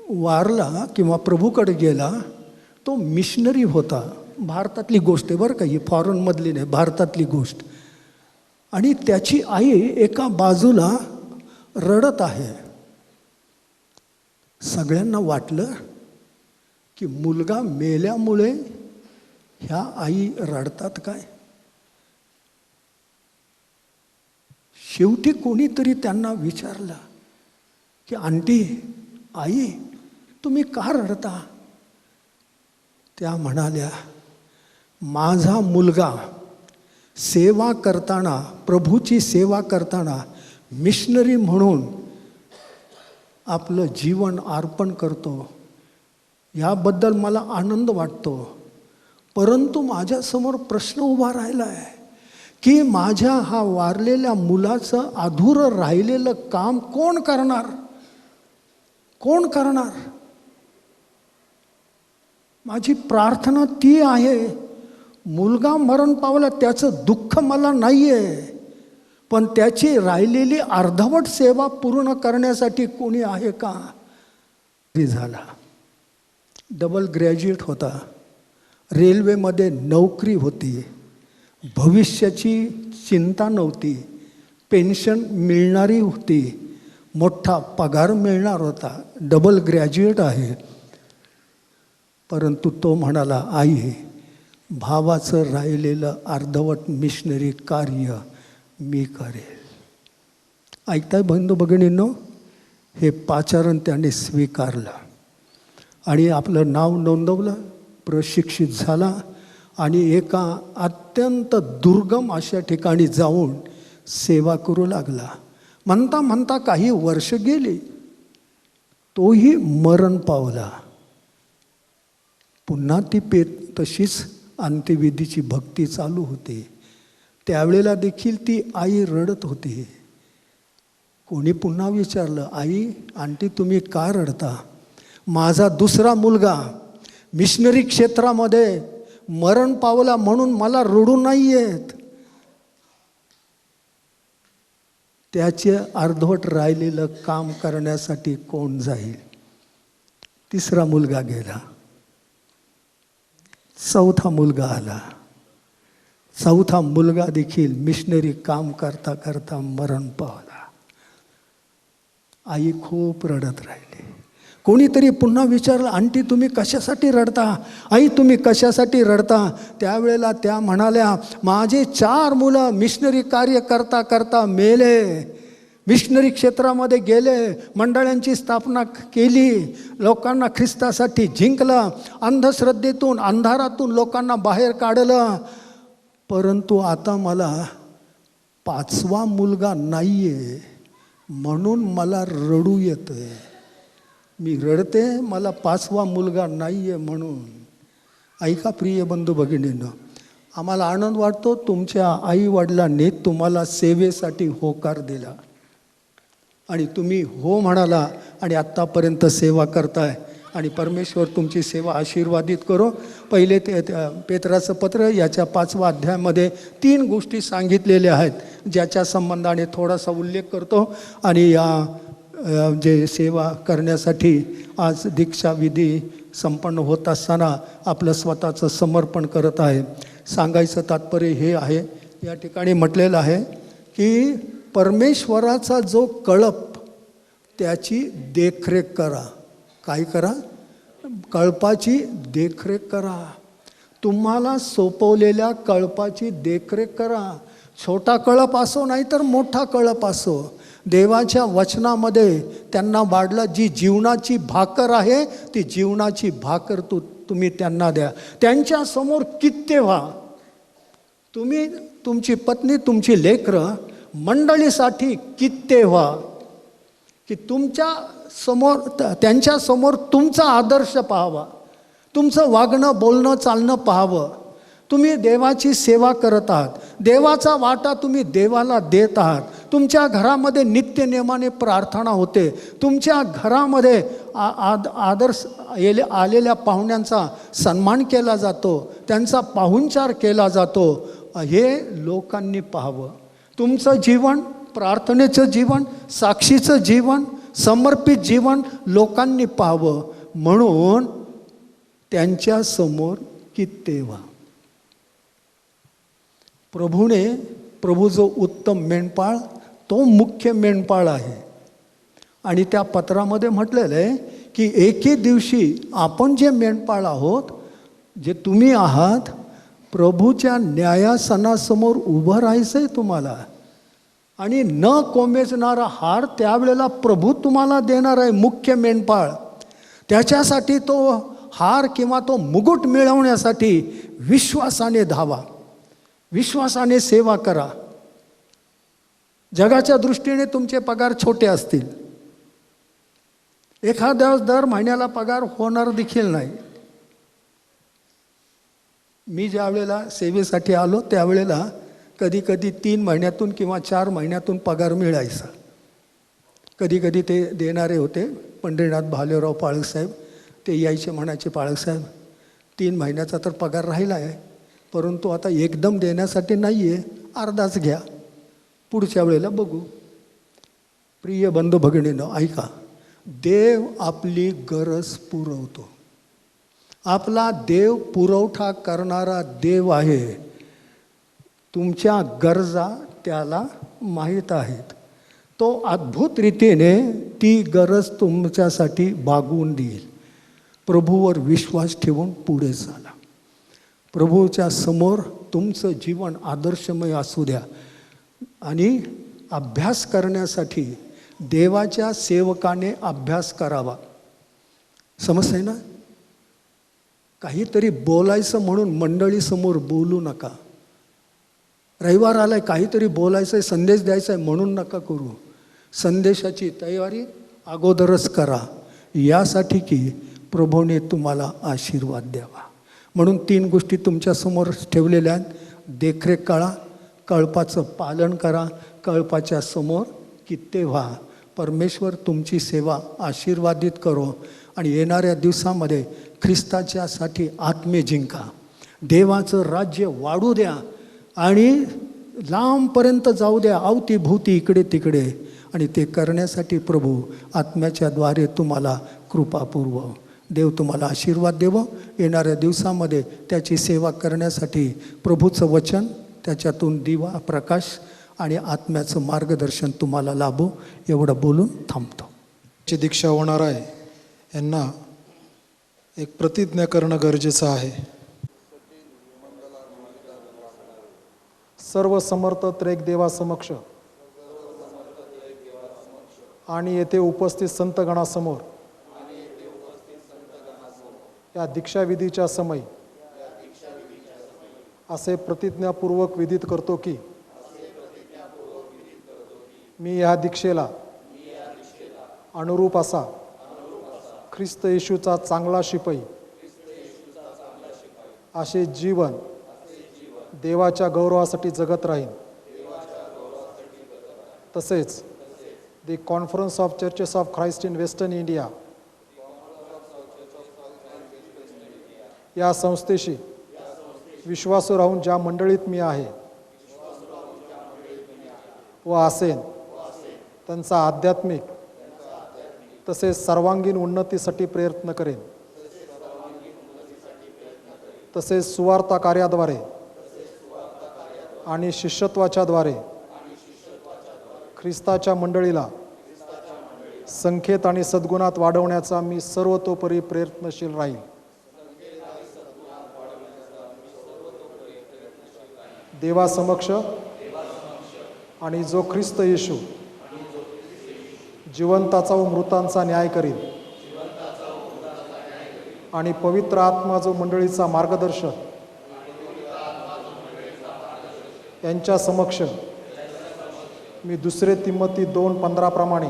वारला किंवा प्रभूकडे गेला तो मिशनरी होता. भारतातली गोष्ट आहे बरं का, ही फॉरेनमधली नाही, भारतातली गोष्ट. आणि त्याची आई एका बाजूला रडत आहे. सगळ्यांना वाटलं की मुलगा मेल्यामुळे ह्या आई रडतात काय. शेवटी कोणीतरी त्यांना विचारलं की आंटी, आई, तुम्ही का रडता. त्या म्हणाल्या, माझा मुलगा सेवा करताना, प्रभूची सेवा करताना मिशनरी म्हणून आपलं जीवन अर्पण करतो, याबद्दल मला आनंद वाटतो. परंतु माझ्यासमोर प्रश्न उभा राहिला आहे की माझ्या हा वारलेल्या मुलाचं अधुरं राहिलेलं काम कोण करणार, कोण करणार. माझी प्रार्थना ती आहे, मुलगा मरण पावला त्याचं दुःख मला नाही आहे, पण त्याची राहिलेली अर्धवट सेवा पूर्ण करण्यासाठी कोणी आहे का. झाला, डबल ग्रॅज्युएट होता, रेल्वेमध्ये नोकरी होती, भविष्याची चिंता नव्हती, पेन्शन मिळणारी होती, मोठा पगार मिळणार होता, डबल ग्रॅज्युएट आहे. परंतु तो म्हणाला, आई, भावाचं राहिलेलं अर्धवट मिशनरी कार्य मी करेल. ऐकताय बंधू भगिनींनो, हे पाचारण त्याने स्वीकारलं आणि आपलं नाव नोंदवलं, प्रशिक्षित झाला आणि एका अत्यंत दुर्गम अशा ठिकाणी जाऊन सेवा करू लागला. म्हणता म्हणता काही वर्ष गेली, तोही मरण पावला. पुन्हा ती तशीच अंत्यविधीची भक्ती चालू होती. त्यावेळेला देखील ती आई रडत होती. कोणी पुन्हा विचारलं, आई, आंटी, तुम्ही का रडता. माझा दुसरा मुलगा मिशनरी क्षेत्रामध्ये मरण पावला म्हणून मला रडू नाही येत. त्याचे अर्धवट राहिलेलं काम करण्यासाठी कोण जाईल. तिसरा मुलगा गेला, चौथा मुलगा आला. चौथा मुलगा देखील मिशनरी काम करता करता मरण पावला. आई खूप रडत राहिली. कोणीतरी पुन्हा विचारलं, आंटी, तुम्ही कशासाठी रडता. आई, तुम्ही कशासाठी रडता. त्यावेळेला त्या म्हणाल्या, माझे 4 मुलं मिशनरी कार्य करता करता मेले, मिशनरी क्षेत्रामध्ये गेले, मंडळांची स्थापना केली, लोकांना ख्रिस्तासाठी जिंकलं, अंधश्रद्धेतून अंधारातून लोकांना बाहेर काढलं. परंतु आता मला 5वा मुलगा नाही आहे, म्हणून मला रडू येतं. मी रडते, मला 5वा मुलगा नाही आहे म्हणून. ऐका प्रिय बंधू भगिनींनो, आम्हाला आनंद वाटतो तुमच्या आईवडिलांनी तुम्हाला सेवेसाठी होकार दिला आणि तुम्ही हो म्हणाला आणि आत्तापर्यंत सेवा करताय आणि परमेश्वर तुमची सेवा आशीर्वादित करो. पहिले ते पेत्राचं पत्र याच्या 5व्या अध्यायामध्ये 3 गोष्टी सांगितलेल्या आहेत, ज्याच्या संबंधाने थोडासा उल्लेख करतो आणि या जे सेवा करण्यासाठी आज दीक्षाविधी संपन्न होत असताना आपलं स्वतःचं समर्पण करत आहे. सांगायचं तात्पर्य हे आहे, या ठिकाणी म्हटलेलं आहे की परमेश्वराचा जो कळप त्याची देखरेख करा. काय करा. कळपाची देखरेख करा. तुम्हाला सोपवलेल्या कळपाची देखरेख करा. छोटा कळप असो नाही तर मोठा कळप असो, देवाच्या वचनामध्ये त्यांना वाढलं जी जीवनाची भाकर आहे ती जीवनाची भाकर तुम्ही त्यांना द्या. त्यांच्यासमोर कित्ते व्हा. तुम्ही, तुमची पत्नी, तुमची लेकरं मंडळीसाठी कित्ते व्हा की तुमच्या समोर, त्यांच्यासमोर तुमचा आदर्श पाहावा, तुमचं वागणं बोलणं चालणं पाहावं. तुम्ही देवाची सेवा करत आहात, देवाचा वाटा तुम्ही देवाला देत आहात. तुमच्या घरामध्ये नित्यनेमाने प्रार्थना होते, तुमच्या घरामध्ये आदर्श आलेल्या पाहुण्यांचा सन्मान केला जातो, त्यांचा पाहुणचार केला जातो. हे लोकांनी पाहावं. तुमचं जीवन, प्रार्थनेचं जीवन, साक्षीचं जीवन, समर्पित जीवन लोकांनी पाहावं, म्हणून त्यांच्यासमोर कित्ते व्हा. प्रभू जो उत्तम मेंढपाळ, तो मुख्य मेंढपाळ आहे. आणि त्या पत्रामध्ये म्हटलेलं आहे की एके दिवशी आपण जे मेंढपाळ आहोत, जे तुम्ही आहात, प्रभूच्या न्यायासनासमोर उभं राहायचं आहे तुम्हाला. आणि न कोमेजणारा हार त्यावेळेला प्रभू तुम्हाला देणार आहे, मुख्य मेंढपाळ. त्याच्यासाठी तो हार किंवा तो मुकुट मिळवण्यासाठी विश्वासाने धावा, विश्वासाने सेवा करा. जगाच्या दृष्टीने तुमचे पगार छोटे असतील, एखाद्या दर महिन्याला पगार होणार देखील नाही. मी ज्या वेळेला सेवेसाठी आलो त्यावेळेला कधी कधी 3 महिन्यातून किंवा 4 महिन्यातून पगार मिळायचा. कधी कधी ते देणारे होते पंढरीनाथ भालेराव पाळकसाहेब, ते यायचे म्हणायचे, पाळकसाहेब 3 महिन्याचा तर पगार राहिला आहे, परंतु आता एकदम देण्यासाठी नाही आहे, अर्धाच घ्या, पुढच्या वेळेला बघू. प्रिय बंधू भगिनींनो, ऐका, देव आपली गरज पुरवतो. आपला देव पुरवठा करणारा देव आहे. तुमच्या गरजा त्याला माहीत आहेत. तो अद्भुत रीतीने ती गरज तुमच्यासाठी भागवून देईल. प्रभूवर विश्वास ठेवून पुढे चाला. प्रभूच्या समोर तुमचं जीवन आदर्शमय असू द्या. आणि अभ्यास करण्यासाठी देवाच्या सेवकाने अभ्यास करावा. समजतंय ना? काहीतरी बोलायचं म्हणून मंडळीसमोर बोलू नका. रविवार आलाय, काहीतरी बोलायचं आहे, संदेश द्यायचा आहे म्हणून नका करू. संदेशाची तयारी अगोदरच करा, यासाठी की प्रभूने तुम्हाला आशीर्वाद द्यावा. म्हणून 3 गोष्टी तुमच्यासमोर ठेवलेल्या आहेत. देखरेख करा, कळपाचं पालन करा, कळपाच्या समोर कित्ते व्हा. परमेश्वर तुमची सेवा आशीर्वादित करो. आणि येणाऱ्या दिवसामध्ये ख्रिस्ताच्यासाठी आत्मे जिंका. देवाचं राज्य वाढू द्या आणि लांबपर्यंत जाऊ द्या, अवतीभोवती इकडे तिकडे. आणि ते करण्यासाठी प्रभू आत्म्याच्या द्वारे तुम्हाला कृपा पुरवो. देव तुम्हाला आशीर्वाद देवो. येणाऱ्या दिवसामध्ये त्याची सेवा करण्यासाठी प्रभूचं वचन, त्याच्यातून दिवा प्रकाश आणि आत्म्याचं मार्गदर्शन तुम्हाला लाभो. एवढं बोलून थांबतो. ची दीक्षा होणार आहे, यांना एक प्रतिज्ञा करणं गरजेचं आहे. सर्व समर्थ त्रेक देवासमक्ष आणि येथे उपस्थित संतगणासमोर या दीक्षाविधीच्या समयी असे प्रतिज्ञापूर्वक विधित करतो की मी या दीक्षेला अनुरूप असा ख्रिस्त येशूचा चांगला शिपाई असे जीवन देवाच्या गौरवासाठी जगत राहीन. तसेच the Conference of Churches of Christ in Western India या संस्थेशी विश्वासू राहून ज्या मंडळीत मी आहे व असेन, त्यांचा आध्यात्मिक तसेच सर्वांगीण उन्नतीसाठी प्रयत्न करेन. तसेच सुवार्ता कार्याद्वारे आणि शिष्यत्वाच्या द्वारे ख्रिस्ताच्या मंडळीला संख्येत आणि सद्गुणात वाढवण्याचा मी सर्वतोपरी प्रयत्नशील राहील. देवासमक्ष आणि जो ख्रिस्त येशू जिवंताचा व मृतांचा न्याय करील आणि पवित्र आत्मा जो मंडळीचा मार्गदर्शक यांच्या समक्ष मी 2 तिमोथी 2:15 प्रमाणे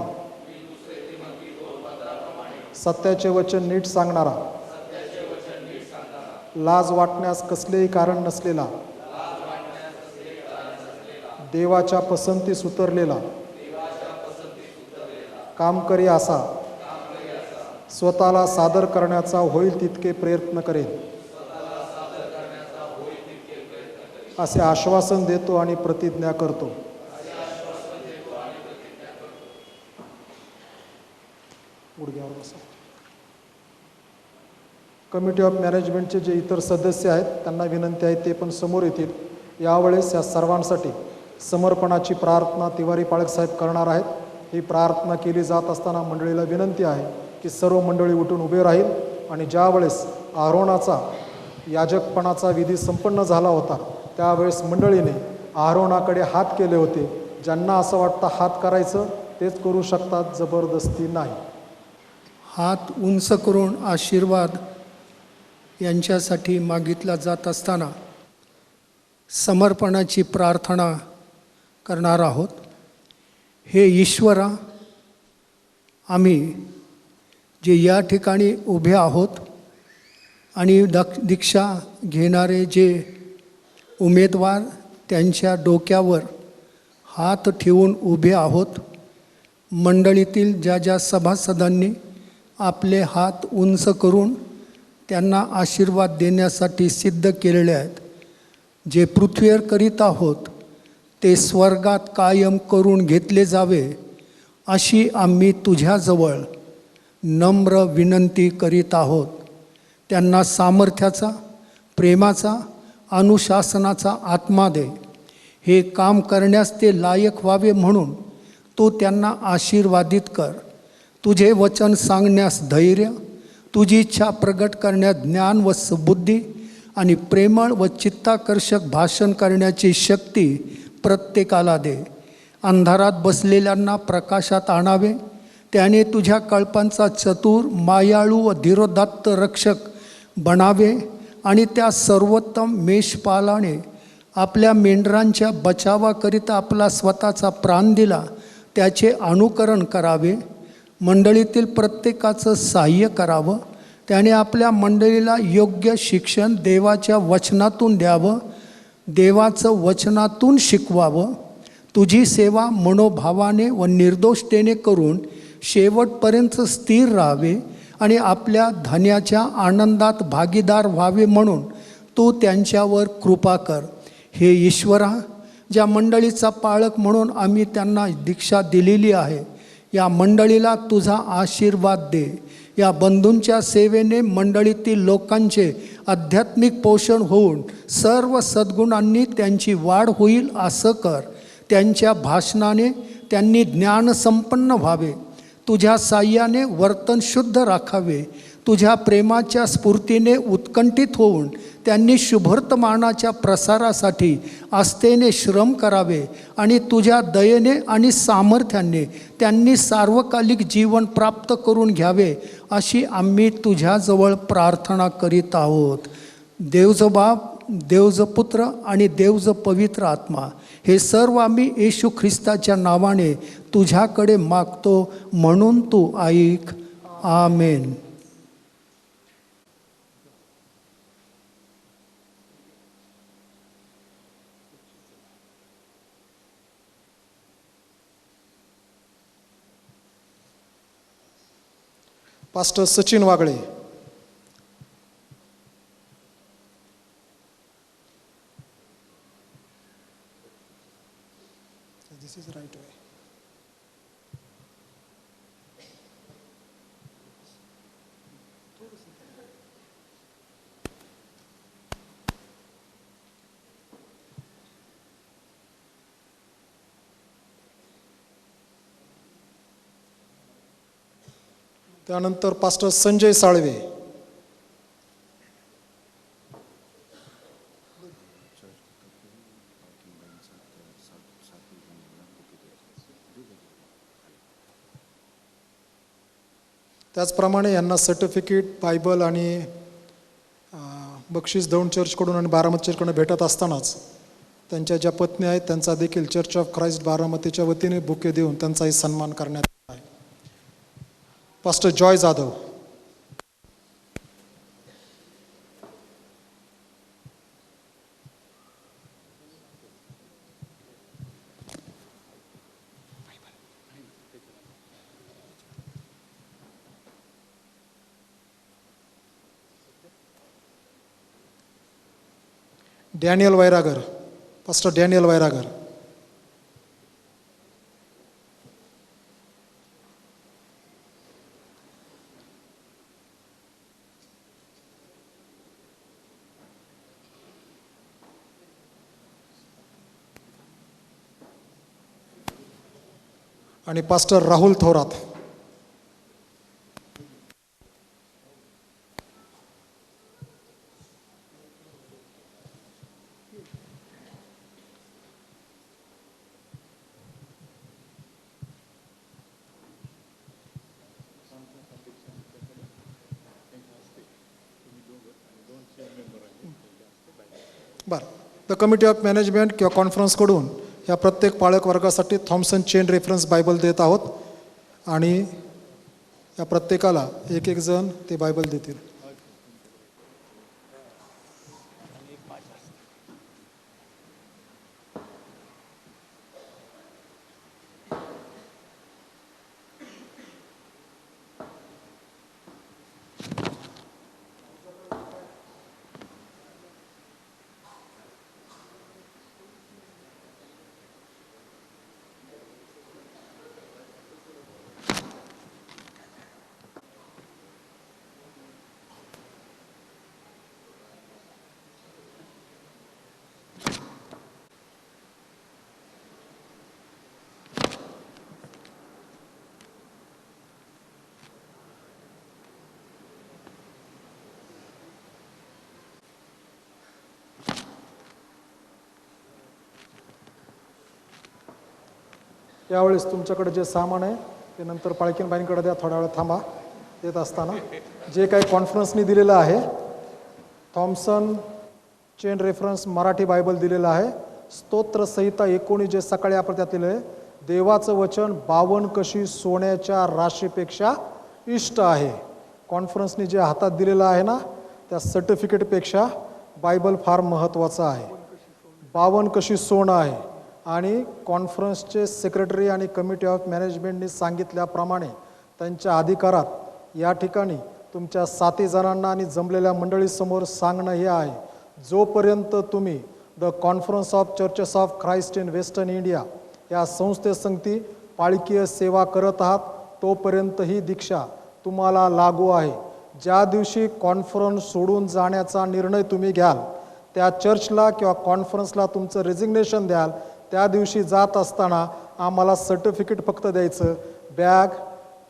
सत्याचे वचन नीट सांगणारा, लाज वाटण्यास कसलेही कारण नसलेला, देवाच्या पसंतीस उतरलेला कामकरी असा स्वतःला सादर करण्याचा होईल तितके प्रयत्न करेन असे आश्वासन देतो आणि प्रतिज्ञा करतो. गुडघ्यावर बसा. कमिटी ऑफ मॅनेजमेंटचे जे इतर सदस्य आहेत त्यांना विनंती आहे ते पण समोर येतील. यावेळेस या सर्वांसाठी समर्पणाची प्रार्थना तिवारी पाळकसाहेब करणार आहेत. ही प्रार्थना केली जात असताना मंडळीला विनंती आहे की सर्व मंडळी उठून उभे राहील आणि ज्यावेळेस आरोनाचा याजकपणाचा विधी संपन्न झाला होता त्यावेळेस मंडळीने आरोनाकडे हात केले होते. ज्यांना असं वाटतं हात करायचं तेच करू शकतात, जबरदस्ती नाही. हात उंच करून आशीर्वाद यांच्यासाठी मागितला जात असताना समर्पणाची प्रार्थना करणार आहोत. हे ईश्वरा, आम्ही जे या ठिकाणी उभे आहोत आणि दीक्षा घेणारे जे उमेदवार त्यांच्या डोक्यावर हात ठेवून उभे आहोत, मंडळीतील ज्या ज्या सभासदांनी आपले हात उंच करून त्यांना आशीर्वाद देण्यासाठी सिद्ध केलेले आहेत, जे पृथ्वीवर करीत आहोत ते स्वर्गात कायम करून घेतले जावे अशी आम्ही तुझ्याजवळ नम्र विनंती करीत आहोत. त्यांना सामर्थ्याचा, प्रेमाचा, अनुशासनाचा आत्मा दे. हे काम करण्यास ते लायक व्हावे म्हणून तू त्यांना आशीर्वादित कर. तुझे वचन सांगण्यास धैर्य, तुझी इच्छा प्रगट करण्यास ज्ञान व सुबुद्धी आणि प्रेमळ व चित्ताकर्षक भाषण करण्याची शक्ती प्रत्येकाला दे. अंधारात बसलेल्यांना प्रकाशात आणावे. त्याने तुझ्या कल्पांचा चतुर, मायाळू व धीरोदात्त रक्षक बनावे आणि त्या सर्वोत्तम मेषपालाने आपल्या मेंढरांच्या बचावाकरिता आपला स्वतःचा प्राण दिला, त्याचे अनुकरण करावे. मंडळीतील प्रत्येकाचं सहाय्य करावं. त्याने आपल्या मंडळीला योग्य शिक्षण देवाच्या वचनातून द्यावं, देवाचं वचनातून शिकवावं. तुझी सेवा मनोभावाने व निर्दोषतेने करून शेवटपर्यंत स्थिर राहावे आणि आपल्या धन्याच्या आनंदात भागीदार व्हावे म्हणून तू त्यांच्यावर कृपा कर. हे ईश्वरा, ज्या मंडळीचा पाळक म्हणून आम्ही त्यांना दीक्षा दिलेली आहे, या मंडळीला तुझा आशीर्वाद दे. या बंधूंच्या सेवेने मंडळीतील लोकांचे आध्यात्मिक पोषण होऊन सर्व सद्गुणांनी त्यांची वाढ होईल असं कर. त्यांच्या भाषणाने त्यांनी ज्ञानसंपन्न व्हावे. तुझ्या साह्याने वर्तन शुद्ध राखावे. तुझ्या प्रेमाच्या स्फूर्तीने उत्कंठित होऊन त्यांनी शुभवर्तमानाच्या प्रसारासाठी आस्थेने श्रम करावे आणि तुझ्या दयेने आणि सामर्थ्याने त्यांनी सार्वकालिक जीवन प्राप्त करून घ्यावे अशी आम्ही तुझ्याजवळ प्रार्थना करीत आहोत. देवजो बाप, देवजो पुत्र आणि देवजो पवित्र आत्मा, हे सर्व आम्ही येशू ख्रिस्ताच्या नावाने तुझ्याकडे मागतो म्हणून तू ऐक. Amen. Pastor Sachin Wagale. This is right way. त्यानंतर पास्टर संजय साळवे. त्याचप्रमाणे यांना सर्टिफिकेट, बायबल आणि बक्षीस दौंड चर्चकडून आणि बारामती चर्चकडून भेटत असतानाच त्यांच्या ज्या पत्नी आहेत त्यांचा देखील चर्च ऑफ ख्राइस्ट बारामतीच्या वतीने बुके देऊन त्यांचाही सन्मान करण्यात आला आहे. Pastor Joy Jadhav. Daniel Vairagar. Pastor Daniel Vairagar. आणि pastor Rahul Thorat. The committee of management किंवा कॉन्फरन्सकडून या प्रत्येक पाळक वर्गासाठी थॉम्सन चेन रेफरन्स बायबल देत आहोत आणि या प्रत्येकाला एक जण ते बायबल देतील. यावेळेस तुमच्याकडे जे सामान आहे ते नंतर पाळकीन बाईंकडे द्या. थोडा वेळ थांबा. देत असताना जे काही कॉन्फरन्सनी दिलेलं आहे, Thompson chain reference Marathi Bible दिलेलं आहे. स्तोत्र संहिता 19 जे सकाळी आपण त्यात लिहिलं आहे, देवाचं वचन 52 कशी सोन्याच्या राशीपेक्षा इष्ट आहे. कॉन्फरन्सनी जे हातात दिलेलं आहे ना, त्या सर्टिफिकेटपेक्षा बायबल फार महत्त्वाचं आहे. 52 कशी सोनं आहे. आणि कॉन्फरन्सचे सेक्रेटरी आणि कमिटी ऑफ मॅनेजमेंटनी सांगितल्याप्रमाणे त्यांच्या अधिकारात या ठिकाणी तुमच्या 7 जणांना आणि जमलेल्या मंडळीसमोर सांगणं हे आहे, जोपर्यंत तुम्ही the conference of Churches of Christ in Western India या संस्थेसंगती पाळकीय सेवा करत आहात, तोपर्यंत ही दीक्षा तुम्हाला लागू आहे. ज्या दिवशी कॉन्फरन्स सोडून जाण्याचा निर्णय तुम्ही घ्याल, त्या चर्चला किंवा कॉन्फरन्सला तुमचं रेजिग्नेशन द्याल, त्या दिवशी जात असताना आम्हाला सर्टिफिकेट फक्त द्यायचं, बॅग,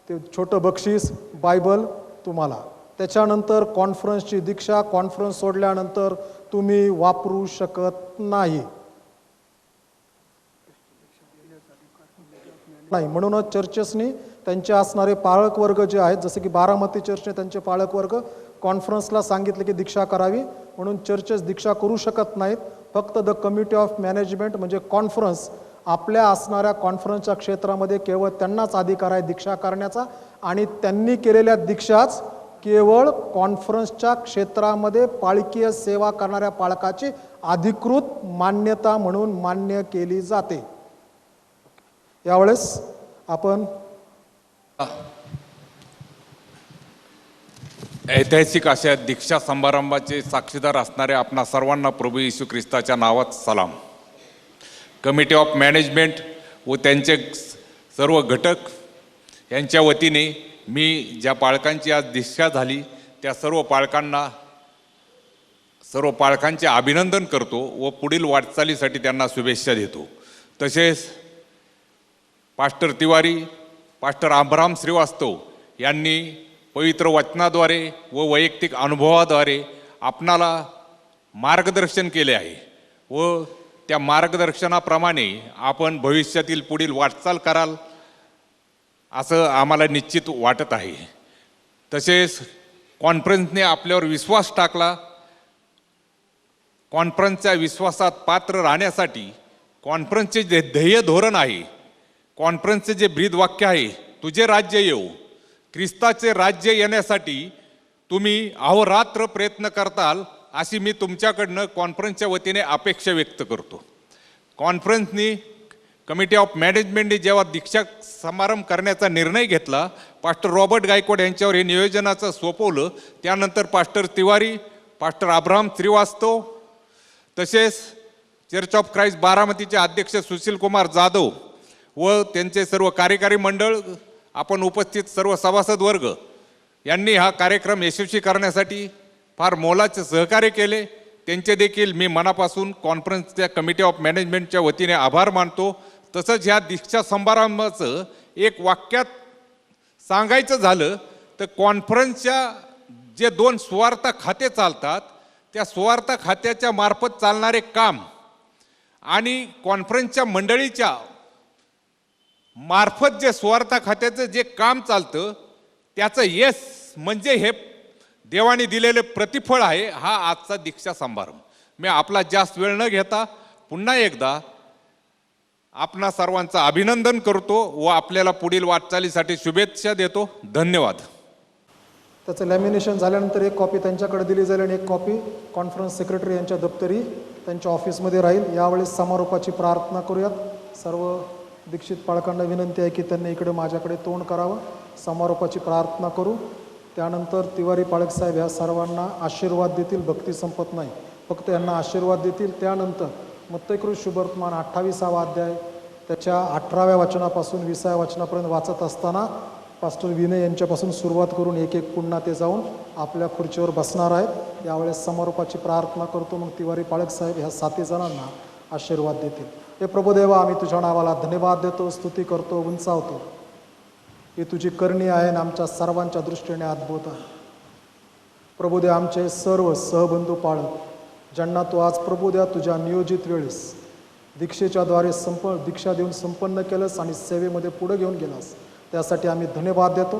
ते छोटं बक्षीस, बायबल तुम्हाला. त्याच्यानंतर कॉन्फरन्सची दीक्षा कॉन्फरन्स सोडल्यानंतर तुम्ही वापरू शकत नाही. म्हणूनच चर्चेसनी त्यांचे असणारे पाळक वर्ग जे आहेत, जसे की बारामती चर्चने त्यांचे पाळक वर्ग कॉन्फरन्सला सांगितले की दीक्षा करावी, म्हणून चर्चेस दीक्षा करू शकत नाहीत. फक्त द कमिटी ऑफ मॅनेजमेंट म्हणजे कॉन्फरन्स आपल्या असणाऱ्या कॉन्फरन्सच्या क्षेत्रामध्ये केवळ त्यांनाच अधिकार आहे दीक्षा करण्याचा, आणि त्यांनी केलेल्या दीक्षाच केवळ कॉन्फरन्सच्या क्षेत्रामध्ये पाळकीय सेवा करणाऱ्या पाळकाची अधिकृत मान्यता म्हणून मान्य केली जाते. यावेळेस आपण ऐतिहासिक अशा दीक्षा समारंभाचे साक्षीदार असणारे आपणा सर्वांना प्रभू येशू ख्रिस्ताच्या नावात सलाम. कमिटी ऑफ मॅनेजमेंट व त्यांचे सर्व घटक यांच्या वतीने मी ज्या पालकांची आज दीक्षा झाली त्या सर्व पालकांचे अभिनंदन करतो व पुढील वाटचालीसाठी त्यांना शुभेच्छा देतो. तसेच pastor Tiwari, pastor Abram Shrivastava यांनी पवित्र वचनाद्वारे व वैयक्तिक अनुभवाद्वारे आपणाला मार्गदर्शन केले आहे व त्या मार्गदर्शनाप्रमाणे आपण भविष्यातील पुढील वाटचाल कराल असं आम्हाला निश्चित वाटत आहे. तसेच कॉन्फरन्सने आपल्यावर विश्वास टाकला. कॉन्फरन्सच्या विश्वासात पात्र राहण्यासाठी कॉन्फरन्सचे जे ध्येय धोरण आहे, कॉन्फरन्सचे जे ब्रीदवाक्य आहे, तुझे राज्य येऊ, ख्रिस्ताचे राज्य येण्यासाठी तुम्ही अहोरात्र प्रयत्न करताल अशी मी तुमच्याकडनं कॉन्फरन्सच्या वतीने अपेक्षा व्यक्त करतो. कॉन्फरन्सनी कमिटी ऑफ मॅनेजमेंटने जेव्हा दीक्षा समारंभ करण्याचा निर्णय घेतला, पास्टर रॉबर्ट गायकवाड यांच्यावर हे नियोजनाचं सोपवलं. त्यानंतर pastor Tiwari, pastor Abram Shrivastava, तसेच चर्च ऑफ ख्राइस्ट बारामतीचे अध्यक्ष सुशील कुमार जाधव व त्यांचे सर्व कार्यकारी मंडळ, आपण उपस्थित सर्व सभासद वर्ग यांनी हा कार्यक्रम यशस्वी करण्यासाठी फार मोलाचे सहकार्य केले. त्यांचे देखील मी मनापासून कॉन्फरन्सच्या कमिटी ऑफ मॅनेजमेंटच्या वतीने आभार मानतो. तसंच ह्या दीक्षा समारंभाचं एक वाक्यात सांगायचं झालं तर कॉन्फरन्सच्या जे 2 सुवार्थ खाते चालतात, त्या सुवार्थ खात्याच्या मार्फत चालणारे काम आणि कॉन्फरन्सच्या मंडळीच्या मार्फत जे सुवार्थ खात्याचं जे काम चालतं त्याचं यश म्हणजे हे देवाने दिलेले प्रतिफळ आहे हा आजचा दीक्षा समारंभ. मी आपला जास्त वेळ न घेता पुन्हा एकदा आपणा सर्वांचं अभिनंदन करतो व आपल्याला पुढील वाटचालीसाठी शुभेच्छा देतो. धन्यवाद. त्याचं लॅमिनेशन झाल्यानंतर एक कॉपी त्यांच्याकडे दिली जाईल आणि एक कॉपी कॉन्फरन्स सेक्रेटरी यांच्या दप्तरी त्यांच्या ऑफिसमध्ये राहील. यावेळेस समारोपाची प्रार्थना करूयात. सर्व दीक्षित पालकांना विनंती आहे की त्यांनी इकडे माझ्याकडे तोंड करावं. समारोपाची प्रार्थना करू. त्यानंतर तिवारी पाळक साहेब ह्या सर्वांना आशीर्वाद देतील. भक्ती संपत नाही, फक्त यांना आशीर्वाद देतील. त्यानंतर मत्तयकृत शुभवर्तमान 28वा अध्याय त्याच्या 18व्या वचनापासून 20व्या वचनापर्यंत वाचत असताना पास्टर विनय यांच्यापासून सुरुवात करून एक एक पुन्हा ते जाऊन आपल्या खुर्चीवर बसणार आहेत. यावेळेस समारोपाची प्रार्थना करतो. मग तिवारी पाळक साहेब ह्या 7 जणांना आशीर्वाद देतील. हे प्रभुदेवा, आम्ही तुझ्या नावाला धन्यवाद देतो, स्तुती करतो, उंचावतो. ही तुझी करणी आहे आणि आमच्या सर्वांच्या दृष्टीने अद्भुत आहे. प्रभुदेव, आमचे सर्व सहबंधू पाळक ज्यांना तू आज प्रभुदेवा तुझ्या नियोजित वेळेस दीक्षेच्या द्वारे दीक्षा देऊन संपन्न केलंस आणि सेवेमध्ये पुढे घेऊन गेलास, त्यासाठी आम्ही धन्यवाद देतो.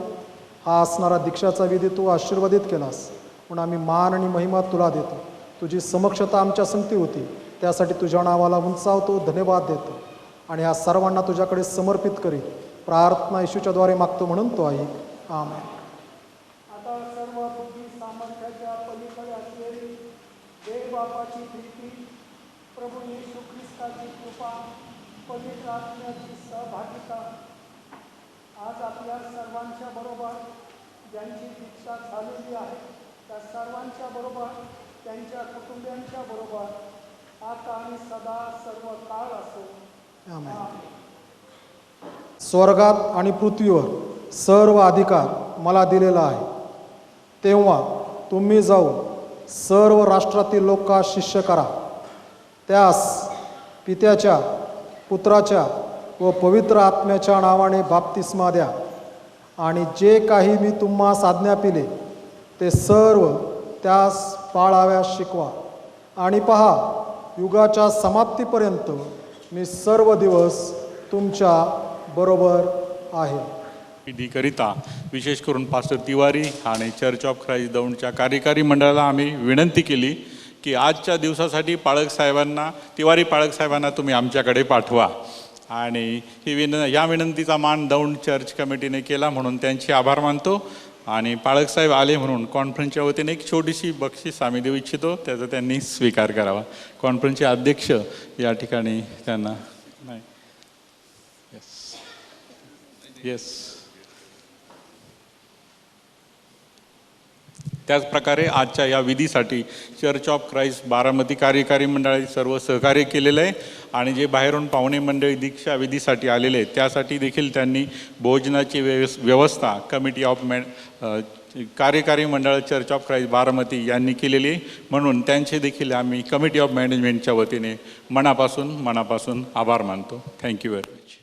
हा असणारा दीक्षाचा विधी तू आशीर्वादित केलास म्हणून आम्ही मान आणि महिमा तुला देतो. तुझी समक्षता आमच्या संगती होती, त्यासाठी तुझ्या नावाला उंचावतो, धन्यवाद देतो आणि ह्या सर्वांना तुझ्याकडे समर्पित करीत प्रार्थना येशूच्या द्वारे मागतो म्हणून तो आहे. आमेन. आता सर्व बुद्धी सामर्थ्याच्या पलीकडे असलेली देव बापाची प्रीती, प्रभू येशू ख्रिस्ताची कृपा, पवित्र आत्म्याची सहभागिता आज आपल्या सर्वांच्या बरोबर ज्यांची दीक्षा झालेली आहे त्या सर्वांच्या बरोबर, त्यांच्या कुटुंबियांच्या बरोबर आता आणि सदा सर्व काळ असो. आमेन. स्वर्गात आणि पृथ्वीवर सर्व अधिकार मला दिलेला आहे. तेव्हा तुम्ही जाऊन सर्व राष्ट्रातील लोकांस शिष्य करा. त्यास पित्याच्या, पुत्राच्या व पवित्र आत्म्याच्या नावाने बाप्तिस्मा द्या आणि जे काही मी तुम्हास आज्ञा पिले ते सर्व त्यास पाळाव्यास शिकवा. आणि पहा, युगाच्या समाप्तीपर्यंत मी सर्व दिवस तुमच्या बरोबर आहे. विधीकरिता विशेष करून पास्टर तिवारी आणि चर्च ऑफ ख्राइस्ट दौंडच्या कार्यकारी मंडळाला आम्ही विनंती केली की आजच्या दिवसासाठी पाळक साहेबांना, तिवारी पाळक साहेबांना तुम्ही आमच्याकडे पाठवा. आणि या विनंतीचा मान दौंड चर्च कमिटीने केला म्हणून त्यांचे आभार मानतो. आणि पाळक साहेब आले म्हणून कॉन्फरन्सच्या वतीने एक छोटीशी बक्षीस आम्ही देऊ इच्छितो, त्याचा त्यांनी स्वीकार करावा. कॉन्फरन्सचे अध्यक्ष या ठिकाणी त्यांना नाही. येस. त्याचप्रकारे आजच्या या विधीसाठी चर्च ऑफ ख्राइस्ट बारामती कार्यकारी मंडळाने सर्व सहकार्य केलेलं आहे. आणि जे बाहेरून पाहुणे मंडळी दीक्षा विधीसाठी आलेले आहेत त्यासाठी देखील त्यांनी भोजनाची व्यवस्था कमिटी ऑफ कार्यकारी मंडळ चर्च ऑफ ख्राइस्ट बारामती यांनी केलेली आहे. म्हणून त्यांचे देखील आम्ही कमिटी ऑफ मॅनेजमेंटच्या वतीने मनापासून आभार मानतो. Thank you very much.